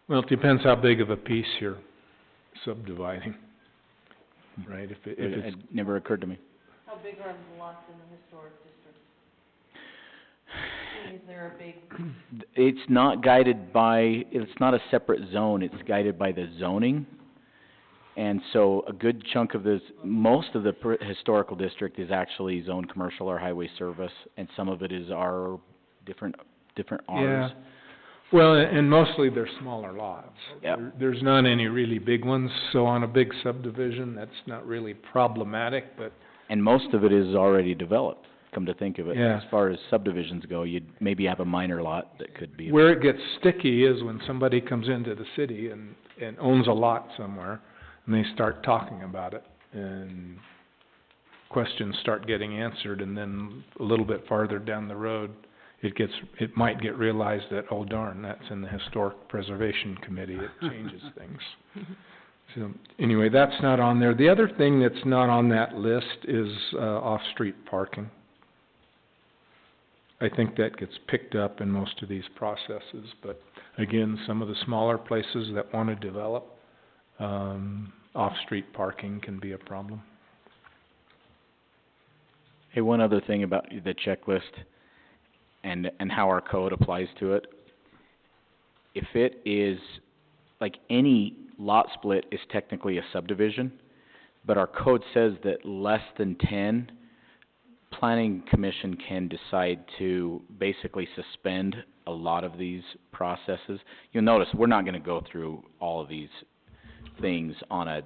Well, it depends how big of a piece you're subdividing, right? If it's... It never occurred to me. How big are the lots in the historic district? Is there a big? It's not guided by, it's not a separate zone, it's guided by the zoning. And so a good chunk of this, most of the historical district is actually zoned commercial or highway service, and some of it is our different Rs. Yeah. Well, and mostly they're smaller lots. Yep. There's not any really big ones, so on a big subdivision, that's not really problematic, but... And most of it is already developed, come to think of it. Yeah. As far as subdivisions go, you'd maybe have a minor lot that could be... Where it gets sticky is when somebody comes into the city and owns a lot somewhere, and they start talking about it, and questions start getting answered, and then a little bit farther down the road, it might get realized that, oh darn, that's in the Historic Preservation Committee, it changes things. So, anyway, that's not on there. The other thing that's not on that list is, off-street parking. I think that gets picked up in most of these processes, but again, some of the smaller places that want to develop, off-street parking can be a problem. Hey, one other thing about the checklist and how our code applies to it. If it is, like, any lot split is technically a subdivision, but our code says that less than 10, planning commission can decide to basically suspend a lot of these processes. You'll notice we're not gonna go through all of these things on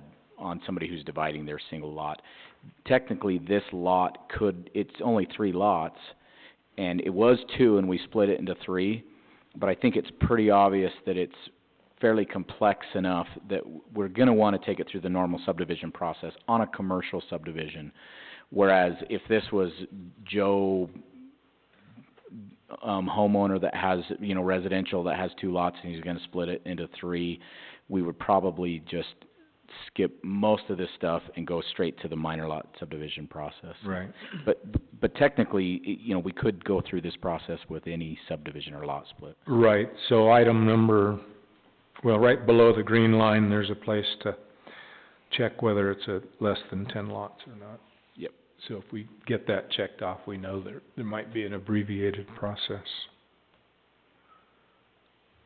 somebody who's dividing their single lot. Technically, this lot it's only 3 lots, and it was 2 and we split it into 3, but I think it's pretty obvious that it's fairly complex enough that we're gonna wanna take it through the normal subdivision process on a commercial subdivision. Whereas if this was Joe, homeowner that has, residential that has 2 lots and he's gonna split it into 3, we would probably just skip most of this stuff and go straight to the minor lot subdivision process. Right. But technically, we could go through this process with any subdivision or lot split. Right, so item number, right below the green line, there's a place to check whether it's a less than 10 lots or not. Yep. So if we get that checked off, we know there might be an abbreviated process.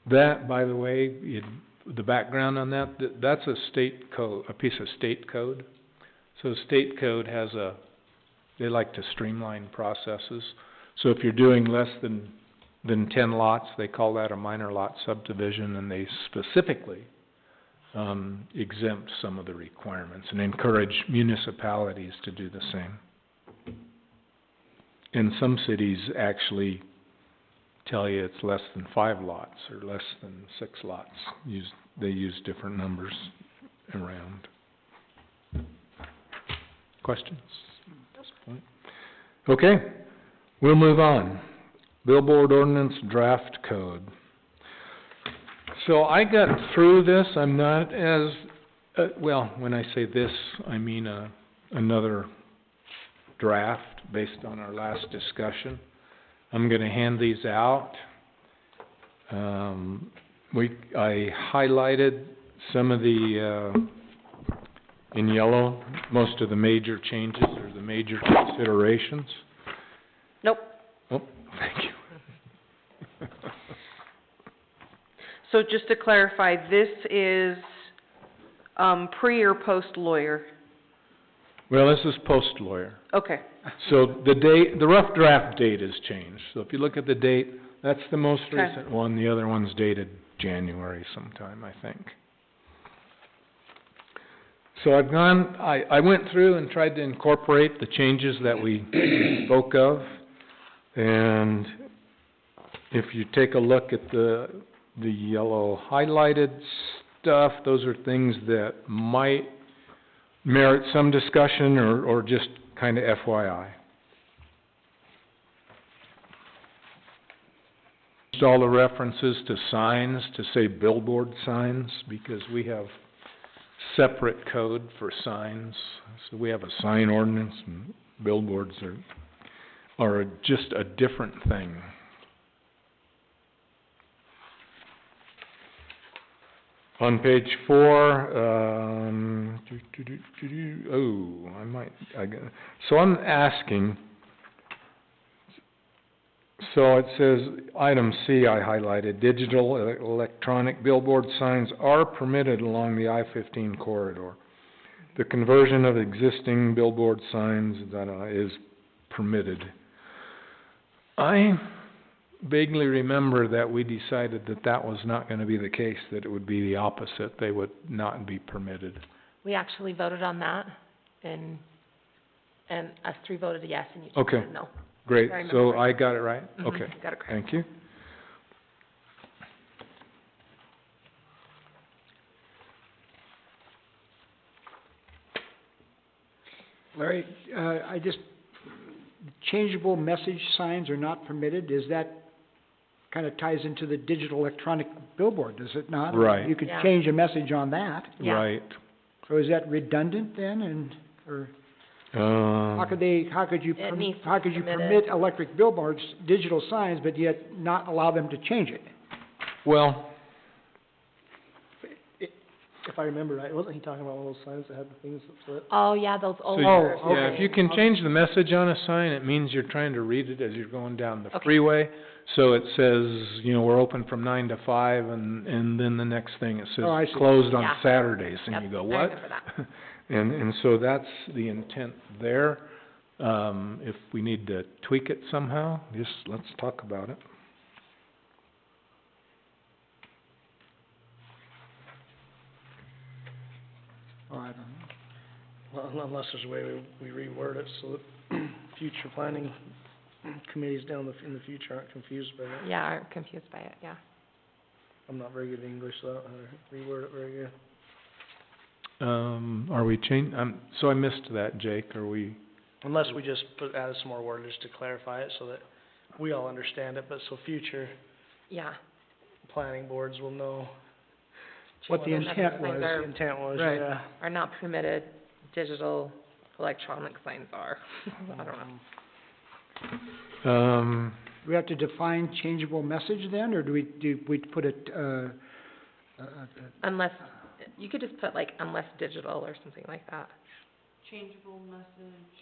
That, by the way, the background on that's a state code, a piece of state code. So state code has they like to streamline processes. So if you're doing less than 10 lots, they call that a minor lot subdivision, and they specifically exempt some of the requirements and encourage municipalities to do the same. And some cities actually tell you it's less than 5 lots or less than 6 lots. They use different numbers around. Questions? Okay, we'll move on. Billboard ordinance draft code. So I got through this. I'm not as, when I say this, I mean another draft based on our last discussion. I'm gonna hand these out. I highlighted some of the, in yellow, most of the major changes or the major considerations. Nope. Oh, thank you. So just to clarify, this is, pre or post lawyer? Well, this is post-lawyer. Okay, So the date, the rough draft date has changed. So if you look at the date, that's the most Okay. recent one. The other one's dated January sometime, I think. So I went through and tried to incorporate the changes that we spoke of. And if you take a look at the yellow highlighted stuff, those are things that might merit some discussion or just kind of FYI. All the references to signs, to say billboard signs, because we have separate code for signs. So we have a sign ordinance, and billboards are just a different thing. On page 4, so I'm asking, so it says, item C I highlighted, digital electronic billboard signs are permitted along the I-15 corridor. The conversion of existing billboard signs is permitted. I vaguely remember that we decided that that was not going to be the case, that it would be the opposite, they would not be permitted. We actually voted on that, and us three voted yes, and you two Okay. voted no. Great, I remember so right. I got it right? Mhm, Okay, got it correct. thank you. Larry, changeable message signs are not permitted, is that kind of ties into the digital electronic billboard, does it not? Right. You could Yeah. change a message on that, Yeah. Right. so is that redundant then, or how could you It needs to how be could you permitted. permit electric billboards, digital signs, but yet not allow them to change it? Well, If I remember right, wasn't he talking about one of those signs that had the things that flip? Oh, yeah, those so old. you- Oh, yeah, okay. if you can change the message on a sign, it means you're trying to read it as you're going down the Okay. freeway. So it says, we're open from 9 to 5, and then the next thing it Oh, I says, see. closed on Yeah. Saturdays, and Yep, you go, I what? remember that. And so that's the intent there. If we need to tweak it somehow, let's talk about it. Oh, I don't know. Well, unless there's a way we reword it so that future planning committees in the future aren't confused by that. Yeah, I'm confused by it, yeah. I'm not very good at English, so I don't know how to reword it very good. Are we so I missed that, Jake, are we? Unless we just added some more wordage to clarify it so that we all understand it, but so future Yeah. planning boards will know What the Well, then intent that's- was. what the intent was, Right. yeah. Are not permitted, digital electronic signs are. I don't know. Do we have to define changeable message then, or do we put it, Unless, you could just put like unless digital or something like that. Changeable message.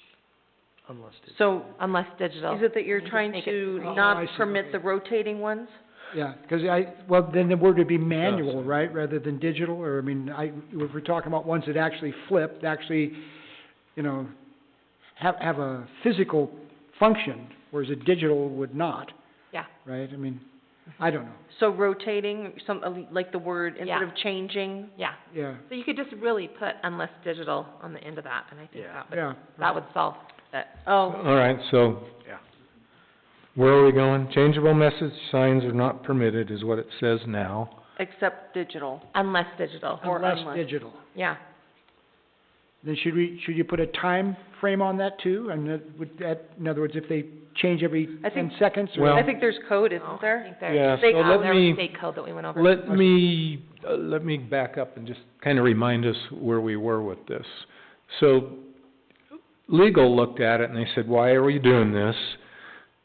Unless it's. so Unless digital. is it that you're You just trying make it- to Oh, I not see, permit okay. the rotating ones? yeah, 'cause well, then the word would be manual, Does. right, rather than digital, or, I mean, if we're talking about ones that actually flip, actually, have a physical function, whereas a digital would not. Yeah. Right, I mean, I don't know, So rotating, like the word, instead Yeah. of changing? Yeah. yeah, So you could just really put unless digital on the end of that, and I think yeah. that would solve it. Oh, All right, so. Yeah. Where are we going? Changeable message signs are not permitted, is what it says now. except digital. Unless digital, Or Unless unless. digital. yeah. Then should you put a time frame on that too? And in other words, if they change every I 10 think- seconds, or? Well- I think there's code, No, isn't I there? think there- Yeah, They- so let there was me, state code that we went over. let me back up and just kind of remind us where we were with this. So, legal looked at it and they said, why are we doing this?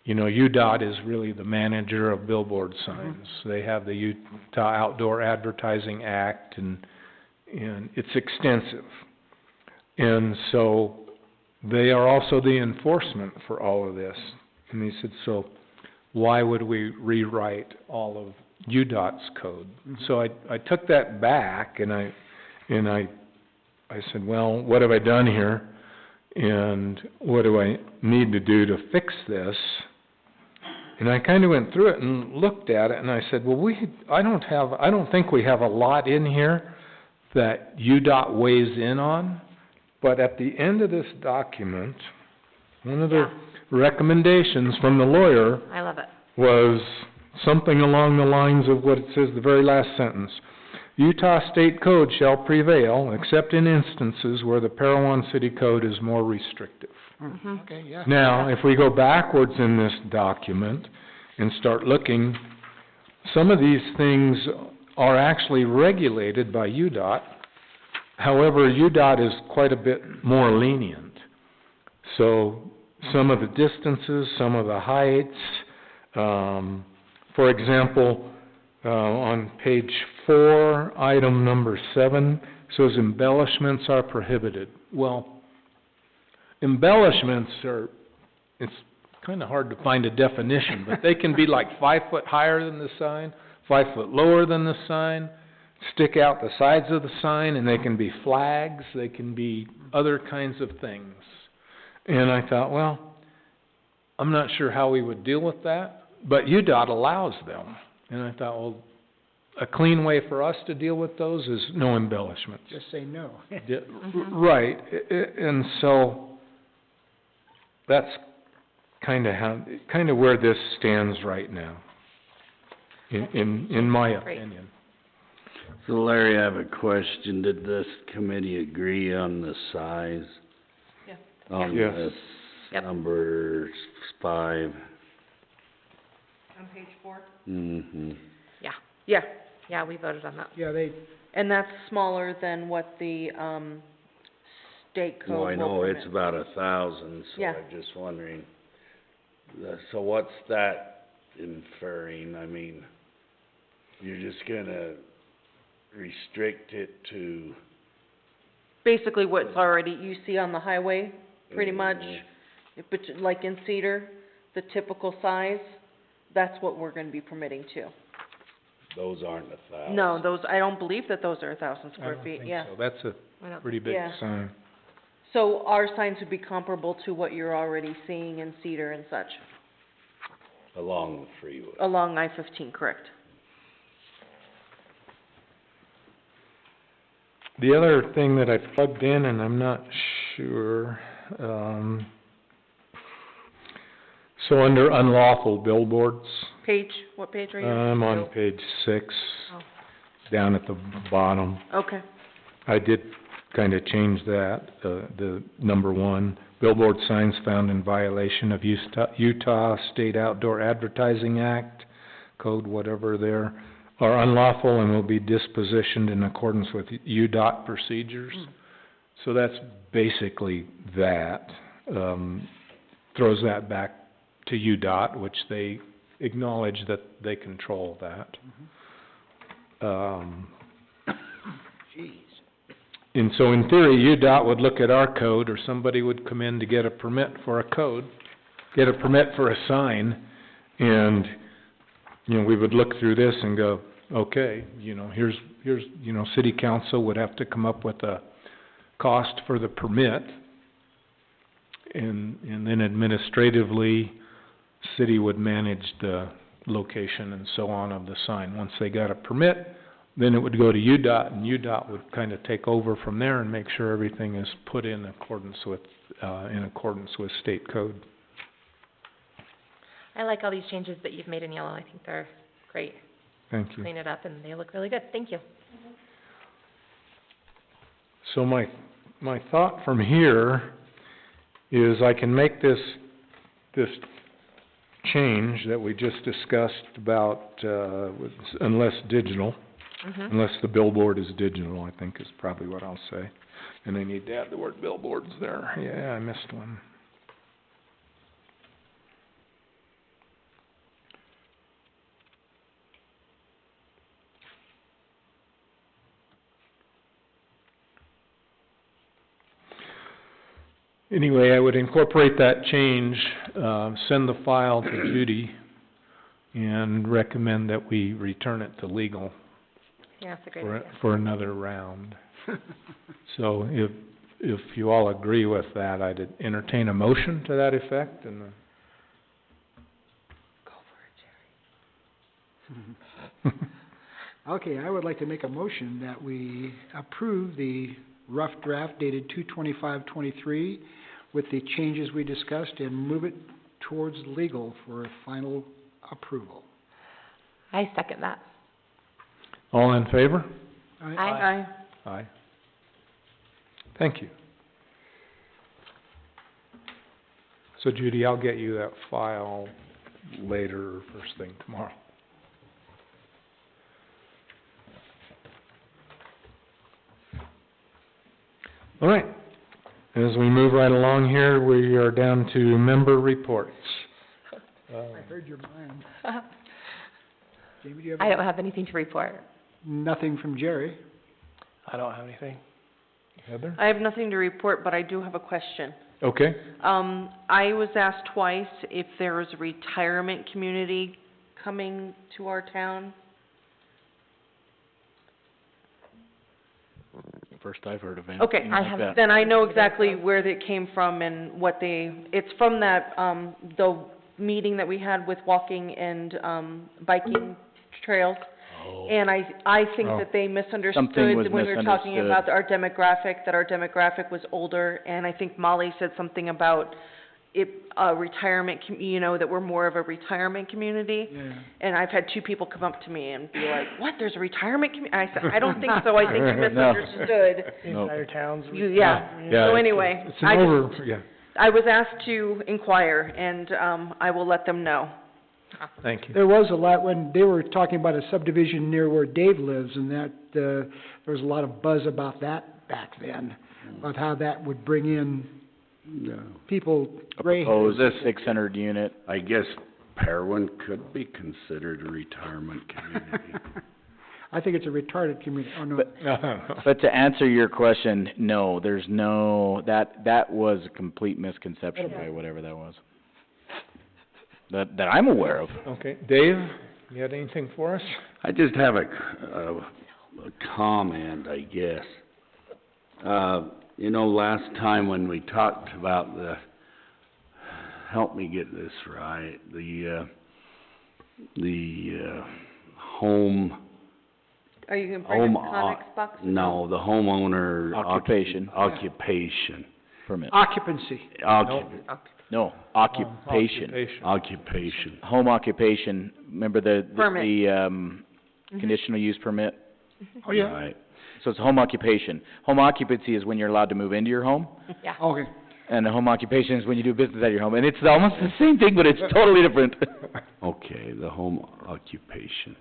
UDOT is really the manager of billboard signs. They have the Utah Outdoor Advertising Act and it's extensive. And so, they are also the enforcement for all of this. And they said, so why would we rewrite all of UDOT's code? So I took that back and I said, well, what have I done here? and what do I need to do to fix this? And I kinda went through it and looked at it, and I said, well, I don't think we have a lot in here that UDOT weighs in on, but at the end of this document, one of the recommendations from the lawyer I love it. was something along the lines of what it says, the very last sentence. Utah State Code shall prevail, except in instances where the Parowan City Code is more restrictive. Mm-hmm. Okay, yeah. Now, if we go backwards in this document and start looking, some of these things are actually regulated by UDOT. However, UDOT is quite a bit more lenient. So, some of the distances, some of the heights, for example, on page 4, item number 7, says embellishments are prohibited. Well, embellishments are, it's kinda hard to find a definition, but they can be like 5 foot higher than the sign, 5 foot lower than the sign, stick out the sides of the sign, and they can be flags, they can be other kinds of things. And I thought, well, I'm not sure how we would deal with that, but UDOT allows them. And I thought, well, a clean way for us to deal with those is no embellishments. Just say no. Right, and so, that's kinda where this stands right now, in my Great. opinion. So Larry, I have a question. Did this committee agree on the size? Yeah. On Yes. this Yep. number 5? On page 4? Mm-hmm. Yeah, We voted on that. Yeah, they, and that's smaller than what the, state code Well, will I know permit. it's about 1,000, so Yeah. I'm just wondering, so what's that inferring? I mean, you're just gonna restrict it to... Basically what's already, you see on the highway, pretty much, but like in Cedar, the typical size, that's what we're gonna be permitting too. Those aren't 1,000. No, those, I don't believe that those are 1,000 I square don't feet, think yeah. so. That's a I don't, pretty big Yeah. sign. So our signs would be comparable to what you're already seeing in Cedar and such, Along the freeway. along I-15, correct? The other thing that I plugged in, and I'm not sure, so under unlawful billboards, Page, what page are you? I'm on No. page 6, Oh. down at the bottom. Okay, I did kinda change that, the number 1, billboard signs found in violation of Utah State Outdoor Advertising Act, code whatever there, are unlawful and will be dispositioned in accordance with UDOT procedures. So that's basically that, throws that back to UDOT, which they acknowledge that they control that. And so in theory, UDOT would look at our code, or somebody would come in to get a permit for a code, get a permit for a sign, and, you know, we would look through this and go, okay, you know, here's, you know, city council would have to come up with a cost for the permit, and then administratively, city would manage the location and so on of the sign. Once they got a permit, then it would go to UDOT, and UDOT would kinda take over from there and make sure everything is put in accordance with state code. I like all these changes that you've made in yellow. I think they're great. Thank you. Clean it up and they look really good. Thank you. So my thought from here is I can make this change that we just discussed about, unless digital, unless the billboard is digital, I think is probably what I'll say. And I need to add the word billboards there. Yeah, I missed one. Anyway, I would incorporate that change, send the file to Judy, and recommend that we return it to legal Yeah, that's a great idea. for another round. So if you all agree with that, I'd entertain a motion to that effect, and Okay, I would like to make a motion that we approve the rough draft dated 2/25/23 with the changes we discussed and move it towards legal for a final approval. I second that. all in favor? Aye. Aye. Thank you. So Judy, I'll get you that file later or first thing tomorrow. All right, as we move right along here, we are down to member reports. I heard your mind. Jamie, do you have? I don't have anything to report. Nothing from Jerry. I don't have anything. Heather? I have nothing to report, but I do have a question. Okay. I was asked twice if there was a retirement community coming to our town. First I've heard of Okay, anything like that. then I know exactly where they came from and what it's from that, the meeting that we had with walking and, biking trails. Oh. And I think Oh. that they Something misunderstood was when we were talking misunderstood. about our demographic, that our demographic was older, and I think Molly said something about it, retirement, that we're more of a retirement community. Yeah. And I've had two people come up to me and be like, "What, there's a retirement I said, "I don't think so, I think you misunderstood." The Nope. entire town's. Yeah. Yeah, So it's- anyway, It's an I over, yeah, I was asked to inquire, and, I will let them know. thank you. There was a lot, when they were talking about a subdivision near where Dave lives, and that, there was a lot of buzz about that back then, about how that would bring in No. people A gray. proposed This- 600 unit. I guess Parowan could be considered a retirement community. I think it's a retarded community, oh, no. But to answer your question, no, there's no, that was a complete misconception by whatever that was. That I'm aware of. Okay, Dave, you had anything for us? I just have a comment, I guess. Last time when we talked about help me get this right, the home, Are you gonna bring home, up Conex box? no, the homeowner. Occupation. Occupation. Permit. Occupancy. No, occupation. Occupation. Home occupation, remember Permit. the conditional use permit? Oh, yeah, Right. So it's home occupation. Home occupancy is when you're allowed to move into your home, Yeah. okay. and the home occupation is when you do business at your home. And it's almost the same thing, but it's totally different. Okay, the home occupation.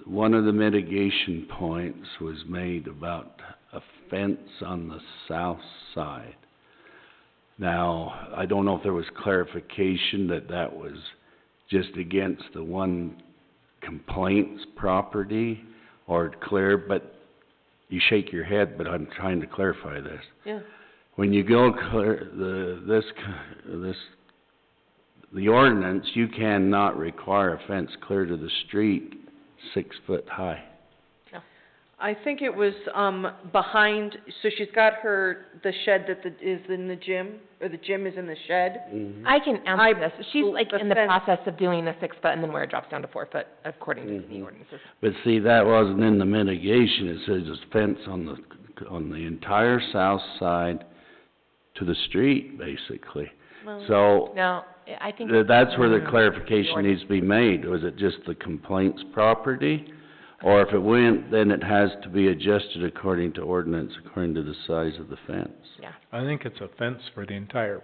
One of the mitigation points was made about a fence on the south side. Now, I don't know if there was clarification that was just against the one complaint's property or clear, but you shake your head, but I'm trying to clarify this. Yeah. When you go clear, the ordinance, you cannot require a fence clear to the street 6 foot high. I think it was, behind, so she's got the shed that is in the gym, or the gym is in the shed. I can answer this. She's like the in the fence- process of doing the 6 foot and then where it drops down to 4 foot according to the ordinances. But see, that wasn't in the mitigation, it says a fence on the entire south side to the street, basically. So, No, I think. that's where the clarification needs to be made, was it just the complaint's property? Or if it went, then it has to be adjusted according to ordinance, according to the size of the fence. Yeah, I think it's a fence for the entire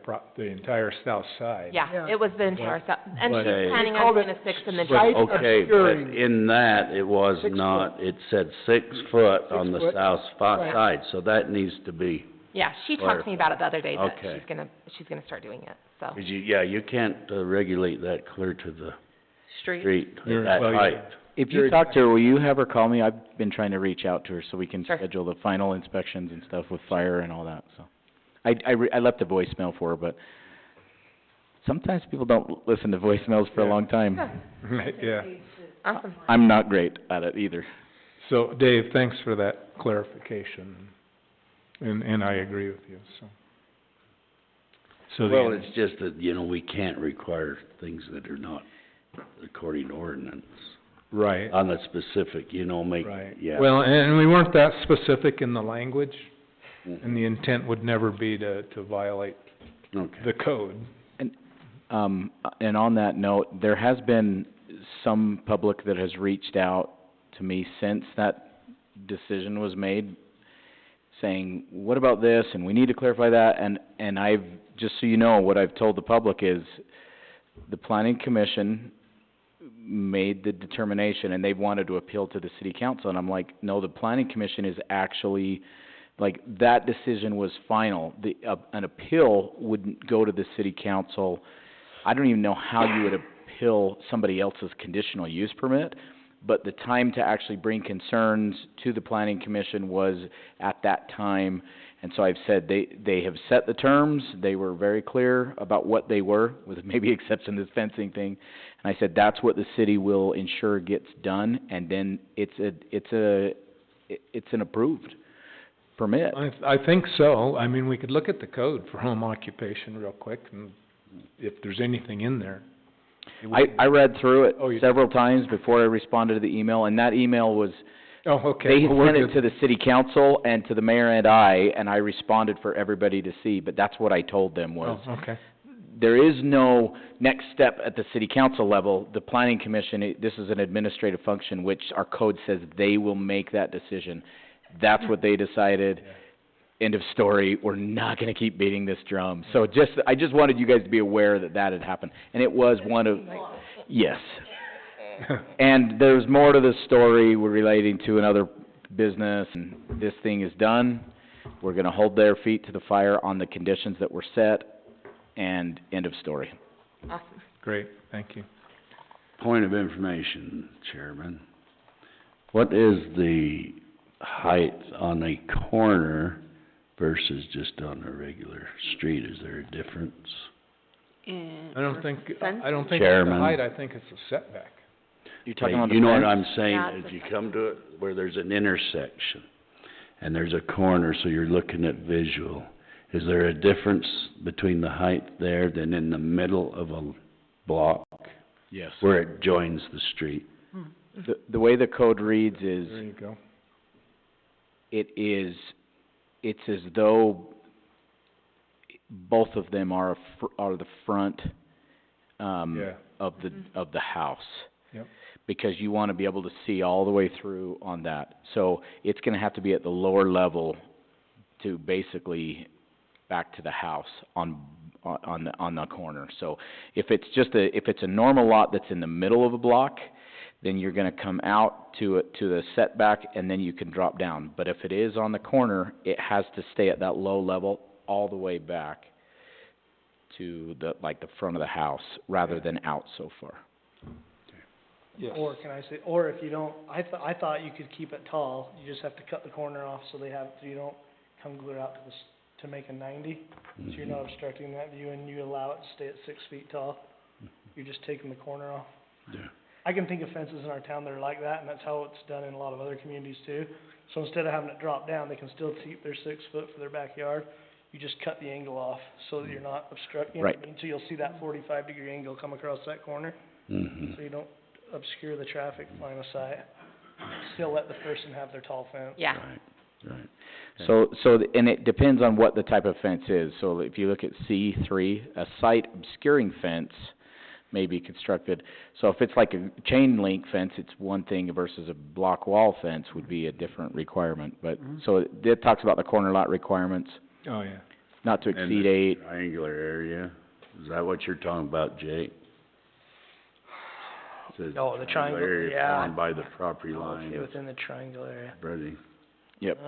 south side. yeah, Yeah. it was the entire south, and she's Okay. planning They on called doing it a 6 and then. site Okay, but obscuring. in that, it was 6 not, it said 6 foot on 6 the foot. south Right. side, so that needs to be, Yeah, she talked to me about it the other day, that Okay. she's gonna start doing it, so. 'cause you can't regulate that clear to the Street. street at You're- that well, height. If you talk to her, will you have her call me? I've been trying to reach out to her so we can Sure. schedule the final inspections and stuff with fire and all that, so. I left a voicemail for her, but sometimes people don't listen to voicemails for a long time. Yeah. Awesome. I'm not great at it either. So, Dave, thanks for that clarification. And I agree with you, so. So Well, the, it's just that, you know, we can't require things that are not according to ordinance. right, On the specific, you know, right. yeah. Well, and we weren't that specific in the language, Mhm. and the intent would never be to violate Okay. the code. And on that note, there has been some public that has reached out to me since that decision was made, saying, what about this, and we need to clarify that, and I've, just so you know, what I've told the public is, the planning commission made the determination, and they wanted to appeal to the city council, and I'm like, no, the planning commission is actually, like, that decision was final. An appeal wouldn't go to the city council. I don't even know how you would appeal somebody else's conditional use permit, but the time to actually bring concerns to the planning commission was at that time. And so I've said they have set the terms, they were very clear about what they were, with maybe exception of this fencing thing. And I said, that's what the city will ensure gets done, and then it's an approved permit. I think so. I mean, we could look at the code for home occupation real quick, and if there's anything in there. I read through it Oh, you did? several times before I responded to the email, and that email was, Oh, okay. they Well, we're sent it good. to the city council and to the mayor and I responded for everybody to see, but that's what I told them was, Oh, okay. there is no next step at the city council level. The planning commission, this is an administrative function, which our code says they will make that decision. That's what they decided. End of story. We're not gonna keep beating this drum. So I just wanted you guys to be aware that that had happened. And it was one of, yes. And there's more to the story. We're relating to another business, and this thing is done. We're gonna hold their feet to the fire on the conditions that were set, and end of story. Awesome. Great, thank you. Point of information, Chairman. What is the height on a corner versus just on a regular street? Is there a difference? I don't think it's the Chairman. height, I think it's the setback. You're talking Like, about the you know what fence? I'm saying? Yeah, If it's you come to it where there's an intersection and there's a corner, so you're looking at visual, is there a difference between the height there than in the middle of a block Yes. where it joins the street? The way the code reads is, There you go. it's as though both of them are the front, Yeah. of the house. Yep. Because you wanna be able to see all the way through on that. So it's gonna have to be at the lower level to basically back to the house on the corner. So if it's a normal lot that's in the middle of a block, then you're gonna come out to the setback, and then you can drop down. But if it is on the corner, it has to stay at that low level all the way back to the front of the house, rather than out so far. Yes. Or can I say, or if you don't, I thought you could keep it tall, you just have to cut the corner off so you don't come clear out to make a 90. So you're not obstructing that view, and you allow it to stay at 6 feet tall. You're just taking the corner off. Yeah. I can think of fences in our town that are like that, and that's how it's done in a lot of other communities too. So instead of having it drop down, they can still keep their 6 foot for their backyard. You just cut the angle off so that you're not obstructing, you know what I mean? So you'll see that 45-degree angle come across that corner, Mhm. so you don't obscure the traffic line of sight. Still let the person have their tall fence. Yeah. Right. And it depends on what the type of fence is. So if you look at C3, a site obscuring fence may be constructed. So if it's like a chain link fence, it's one thing versus a block wall fence would be a different requirement. But, so it talks about the corner lot requirements, Oh, yeah. not to And exceed the 8. triangular area, is that what you're talking about, Jake? Says Oh, the triangle, area yeah. formed by the property line Okay, of within the triangle area. Brady. Yep.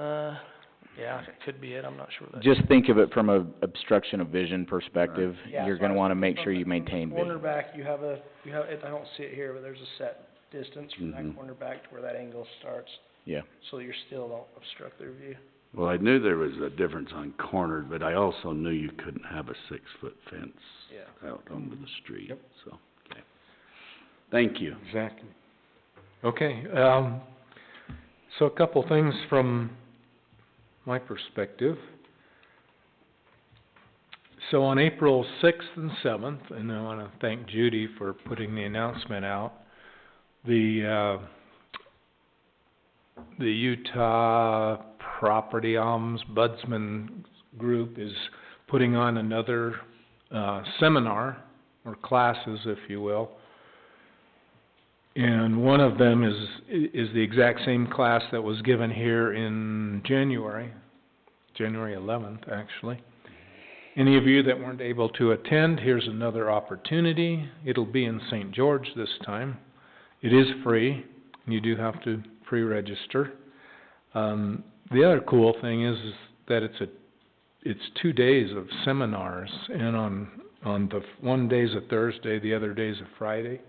Yeah, it could be it, I'm not sure what that. Just think of it from a obstruction of vision perspective. Yeah, You're so gonna I was wanna thinking make from sure the- you from the maintain corner vision. back, you have, I don't see it here, but there's a set distance from that Mhm. corner back to where that angle starts, Yeah. so you still don't obstruct their view. Well, I knew there was a difference on cornered, but I also knew you couldn't have a 6-foot fence Yeah. out onto the street, Yep. so, okay. Thank you. Exactly. Okay, so a couple things from my perspective. So on April 6th and 7th, and I want to thank Judy for putting the announcement out, the Utah Property Ombudsman Group is putting on another seminar, or classes, if you will. And one of them is the exact same class that was given here in January 11th, actually. Any of you that weren't able to attend, here's another opportunity. It'll be in St. George this time. It is free. You do have to pre-register. The other cool thing is that it's 2 days of seminars, and on the one day's a Thursday, the other day's a Friday.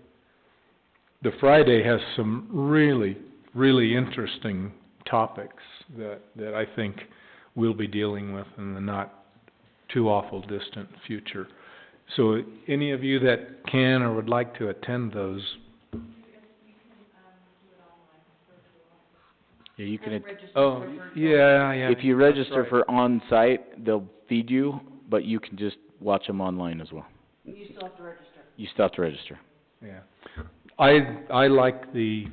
The Friday has some really, really interesting topics that I think we'll be dealing with in the not too awful distant future. So any of you that can or would like to attend those. Yeah, you can, Oh, yeah. if you register for on-site, they'll feed you, but you can just watch them online as well. You still have to register. You still have to register. Yeah. I like the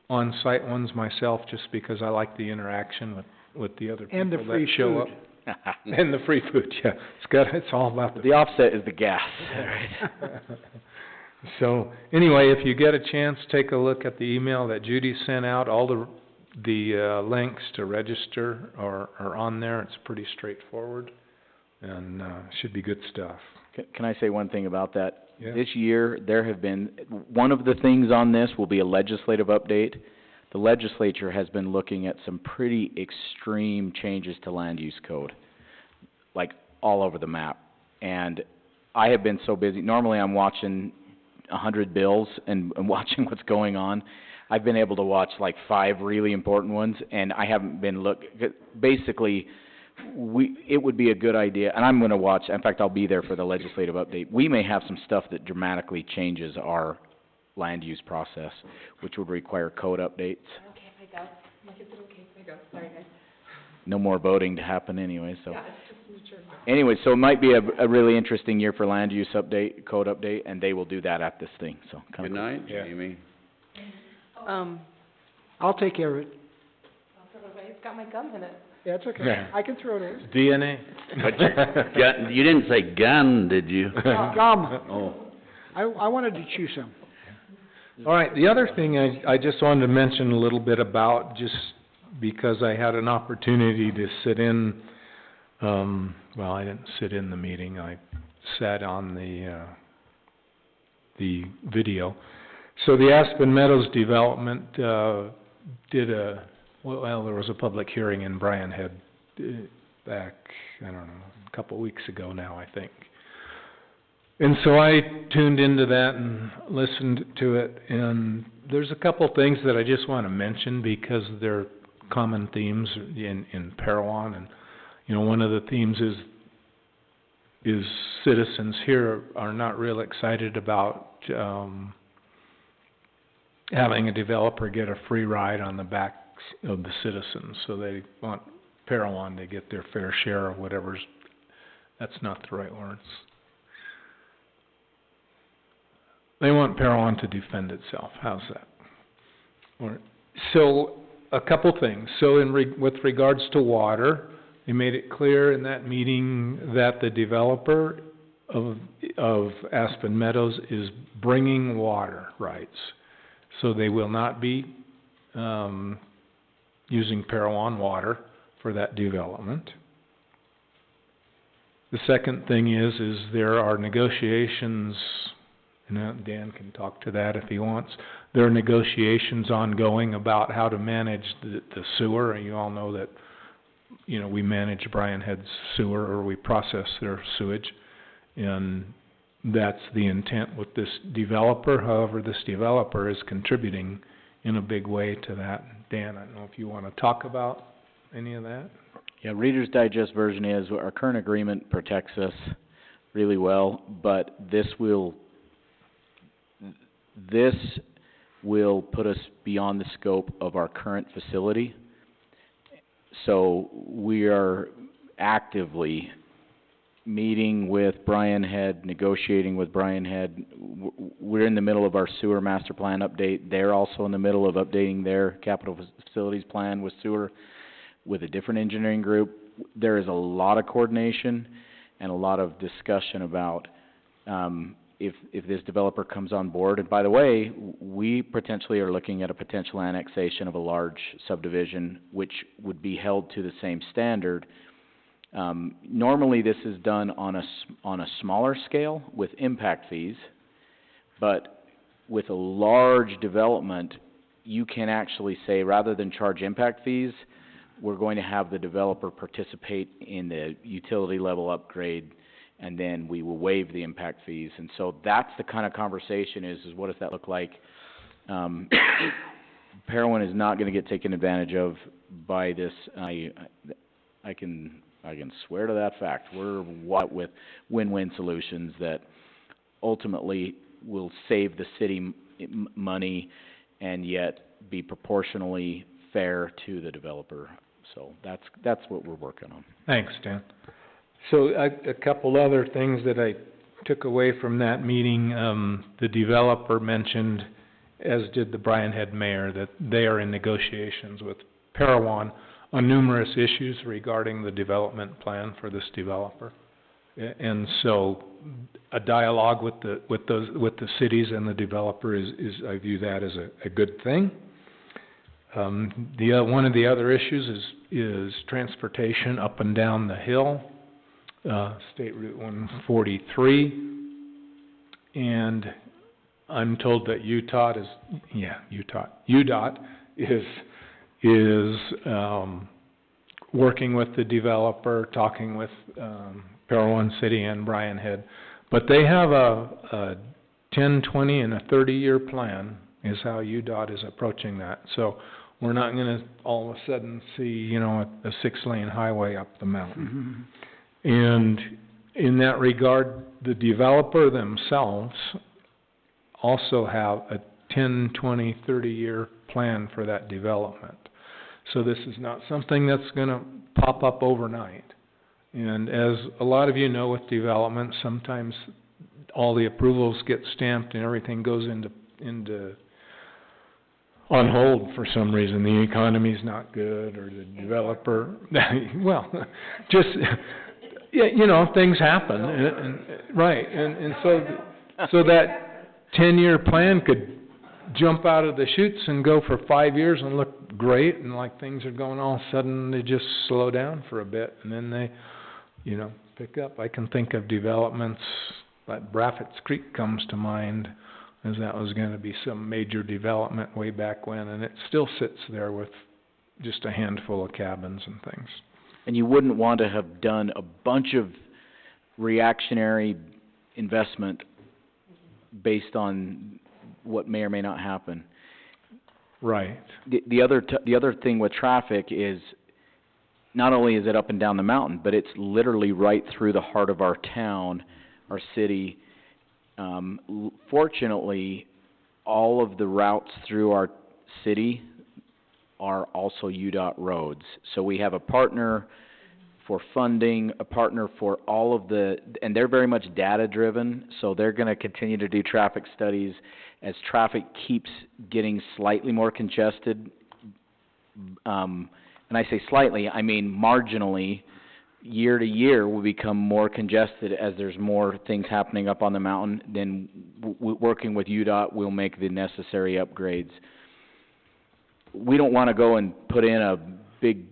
on-site ones myself just because I like the interaction with the other And the people free that show food. up. And the free food, yeah. It's all about The offset is the gas. So, anyway, if you get a chance, take a look at the email that Judy sent out. All the links to register are on there. It's pretty straightforward, and should be good stuff. Can I say one thing about that? Yeah. This year, there have been, one of the things on this will be a legislative update. The legislature has been looking at some pretty extreme changes to land use code, like all over the map. And I have been so busy. Normally I'm watching 100 bills and watching what's going on. I've been able to watch like 5 really important ones, and I haven't been basically, it would be a good idea, and I'm going to watch, in fact I'll be there for the legislative update. We may have some stuff that dramatically changes our land use process, which would require code updates. Okay, I go. Like, is it okay if I go? Sorry, guys. No more voting to happen anyway, so. Yeah, it's just mature. Anyway, so it might be a really interesting year for land use update, code update, and they will do that at this thing, so. Good night, Yeah. Jamie. I'll take care of it. I'll throw it away. It's got my gum in it. Yeah, it's okay. Yeah. I can throw it in. DNA? You didn't say gun, did you? Gum. Oh. I wanted to chew some. All right, the other thing I just wanted to mention a little bit about, just because I had an opportunity to sit in, well, I didn't sit in the meeting, I sat on the video. So the Aspen Meadows development well, there was a public hearing in Bryan Head back, I don't know, a couple of weeks ago now, I think. And so I tuned into that and listened to it, and there's a couple things that I just want to mention because they're common themes in Parowan, and you know, one of the themes is citizens here are not real excited about having a developer get a free ride on the backs of the citizens, so they want Parowan to get their fair share of whatever's, that's not the right words. They want Parowan to defend itself. How's that? So, a couple things. So, with regards to water, they made it clear in that meeting that the developer of Aspen Meadows is bringing water rights. So they will not be using Parowan water for that development. The second thing is there are negotiations. Dan can talk to that if he wants. There are negotiations ongoing about how to manage the sewer, and you all know that, you know, we manage Bryan Head's sewer, or we process their sewage, and that's the intent with this developer. However, this developer is contributing in a big way to that. Dan, I don't know if you want to talk about any of that? Yeah, Reader's Digest version is, our current agreement protects us really well, but this will put us beyond the scope of our current facility. So we are actively meeting with Brian Head, negotiating with Brian Head. We're in the middle of our sewer master plan update. They're also in the middle of updating their capital facilities plan with sewer with a different engineering group. There is a lot of coordination and a lot of discussion about, if this developer comes on board. And by the way, we potentially are looking at a potential annexation of a large subdivision, which would be held to the same standard. Normally this is done on a smaller scale with impact fees, but with a large development, you can actually say, rather than charge impact fees, we're going to have the developer participate in the utility level upgrade, and then we will waive the impact fees. And so that's the kind of conversation is what does that look like? Parowan is not gonna get taken advantage of by this. I can swear to that fact. We're with win-win solutions that ultimately will save the city money and yet be proportionally fair to the developer. So that's what we're working on. Thanks, Dan. So a couple other things that I took away from that meeting, the developer mentioned, as did the Brian Head mayor, that they are in negotiations with Parowan on numerous issues regarding the development plan for this developer. And so a dialogue with the cities and the developer is I view that as a good thing. One of the other issues is transportation up and down the hill, State Route 143, and I'm told that UDOT is working with the developer, talking with Parowan City and Brian Head, but they have a 10, 20, and a 30-year plan is how UDOT is approaching that. So we're not going to all of a sudden see, a 6-lane highway up the mountain. And in that regard, the developer themselves also have a 10, 20, 30-year plan for that development. So this is not something that's going to pop up overnight. And as a lot of you know with development, sometimes all the approvals get stamped and everything goes into on hold for some reason. The economy's not good, or the developer, well, just, things happen, and so that 10-year plan could jump out of the chutes and go for 5 years and look great, and like things are going, all of a sudden they just slow down for a bit, and then they, pick up. I can think of developments, like Braffitt's Creek comes to mind, as that was going to be some major development way back when, and it still sits there with just a handful of cabins and things. And you wouldn't want to have done a bunch of reactionary investment based on what may or may not happen. Right. The other thing with traffic is not only is it up and down the mountain, but it's literally right through the heart of our town, our city. Fortunately, all of the routes through our city are also UDOT roads. So we have a partner for funding, a partner for all of and they're very much data driven, so they're going to continue to do traffic studies as traffic keeps getting slightly more congested. And I say slightly, I mean marginally. Year to year will become more congested as there's more things happening up on the mountain. Then working with UDOT, we'll make the necessary upgrades. We don't want to go and put in a big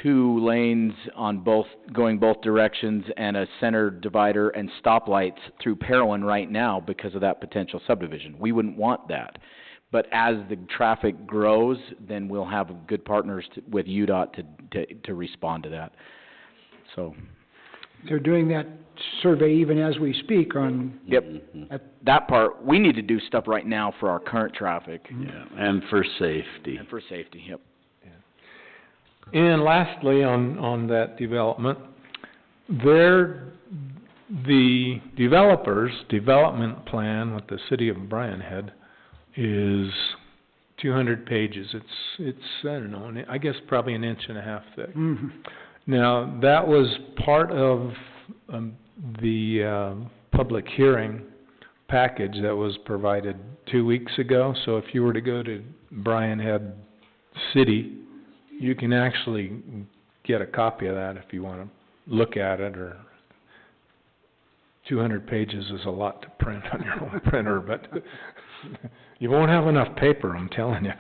2 lanes on going both directions and a center divider and stoplights through Parowan right now because of that potential subdivision. We wouldn't want that. But as the traffic grows, then we'll have good partners with UDOT to respond to that. So they're doing that survey even as we speak on... Yep. That part, we need to do stuff right now for our current traffic. Yeah, and for safety. And for safety, yep. Yeah. And lastly, on that development, the developer's development plan with the city of Brian Head is 200 pages. It's, I don't know, I guess probably an inch and a half thick. Mhm. Now, that was part of, the public hearing package that was provided 2 weeks ago. So if you were to go to Bryan Head City, you can actually get a copy of that if you wanna look at it, or 200 pages is a lot to print on your own printer, but you won't have enough paper, I'm telling you.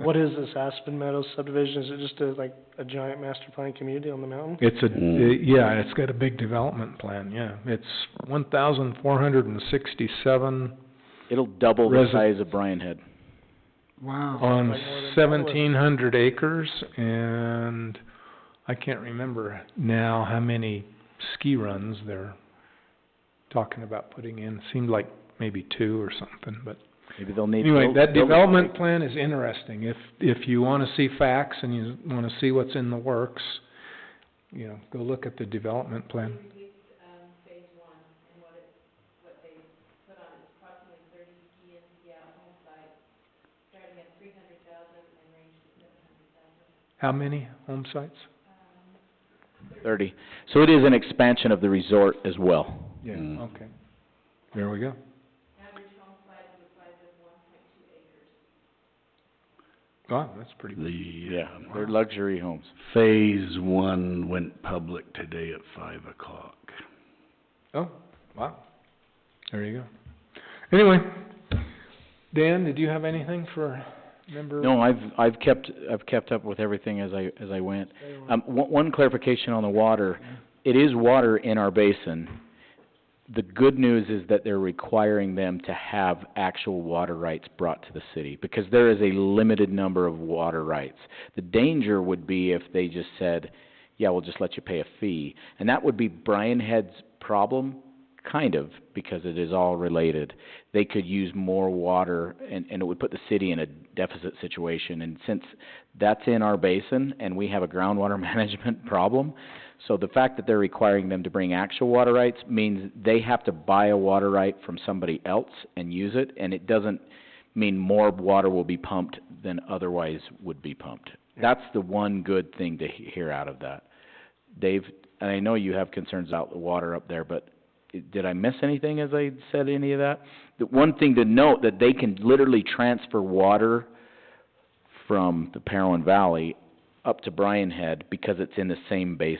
What is this Aspen Meadows subdivision? Is it just a giant master plan community on the mountain? It's yeah, it's got a big development plan, yeah. It's 1,467 It'll double the Resi- size of Bryan Head. Wow. on Like more than 1,700 acres, and I can't remember now how many ski runs they're talking about putting in. Seemed like maybe 2 or something, but Maybe they'll need. anyway, that build- development plan is interesting. If you wanna see facts and you wanna see what's in the works, you know, go look at the development plan. phase one, and what they put on is approximately 30 ski in, ski out home sites, starting at 300,000 and ranging to 700,000. How many home sites? 30. So it is an expansion of the resort as well. Yeah, Mm. okay. There we go. Average home size is the size of 1.2 acres. Wow, that's pretty big. Yeah, they're luxury homes. Phase 1 went public today at 5 o'clock. Oh, wow. There you go. Anyway, Dan, did you have anything for member? No, I've kept up with everything as I went. One clarification on the water. It is water in our basin. The good news is that they're requiring them to have actual water rights brought to the city, because there is a limited number of water rights. The danger would be if they just said, yeah, we'll just let you pay a fee. And that would be Bryan Head's problem, kind of, because it is all related. They could use more water, and it would put the city in a deficit situation. And since that's in our basin, and we have a groundwater management problem, so the fact that they're requiring them to bring actual water rights means they have to buy a water right from somebody else and use it, and it doesn't mean more water will be pumped than otherwise would be pumped. That's the one good thing to hear out of that. Dave, and I know you have concerns about the water up there, but did I miss anything as I said any of that? The one thing to note, that they can literally transfer water from the Parowan Valley up to Bryan Head because it's in the same basin.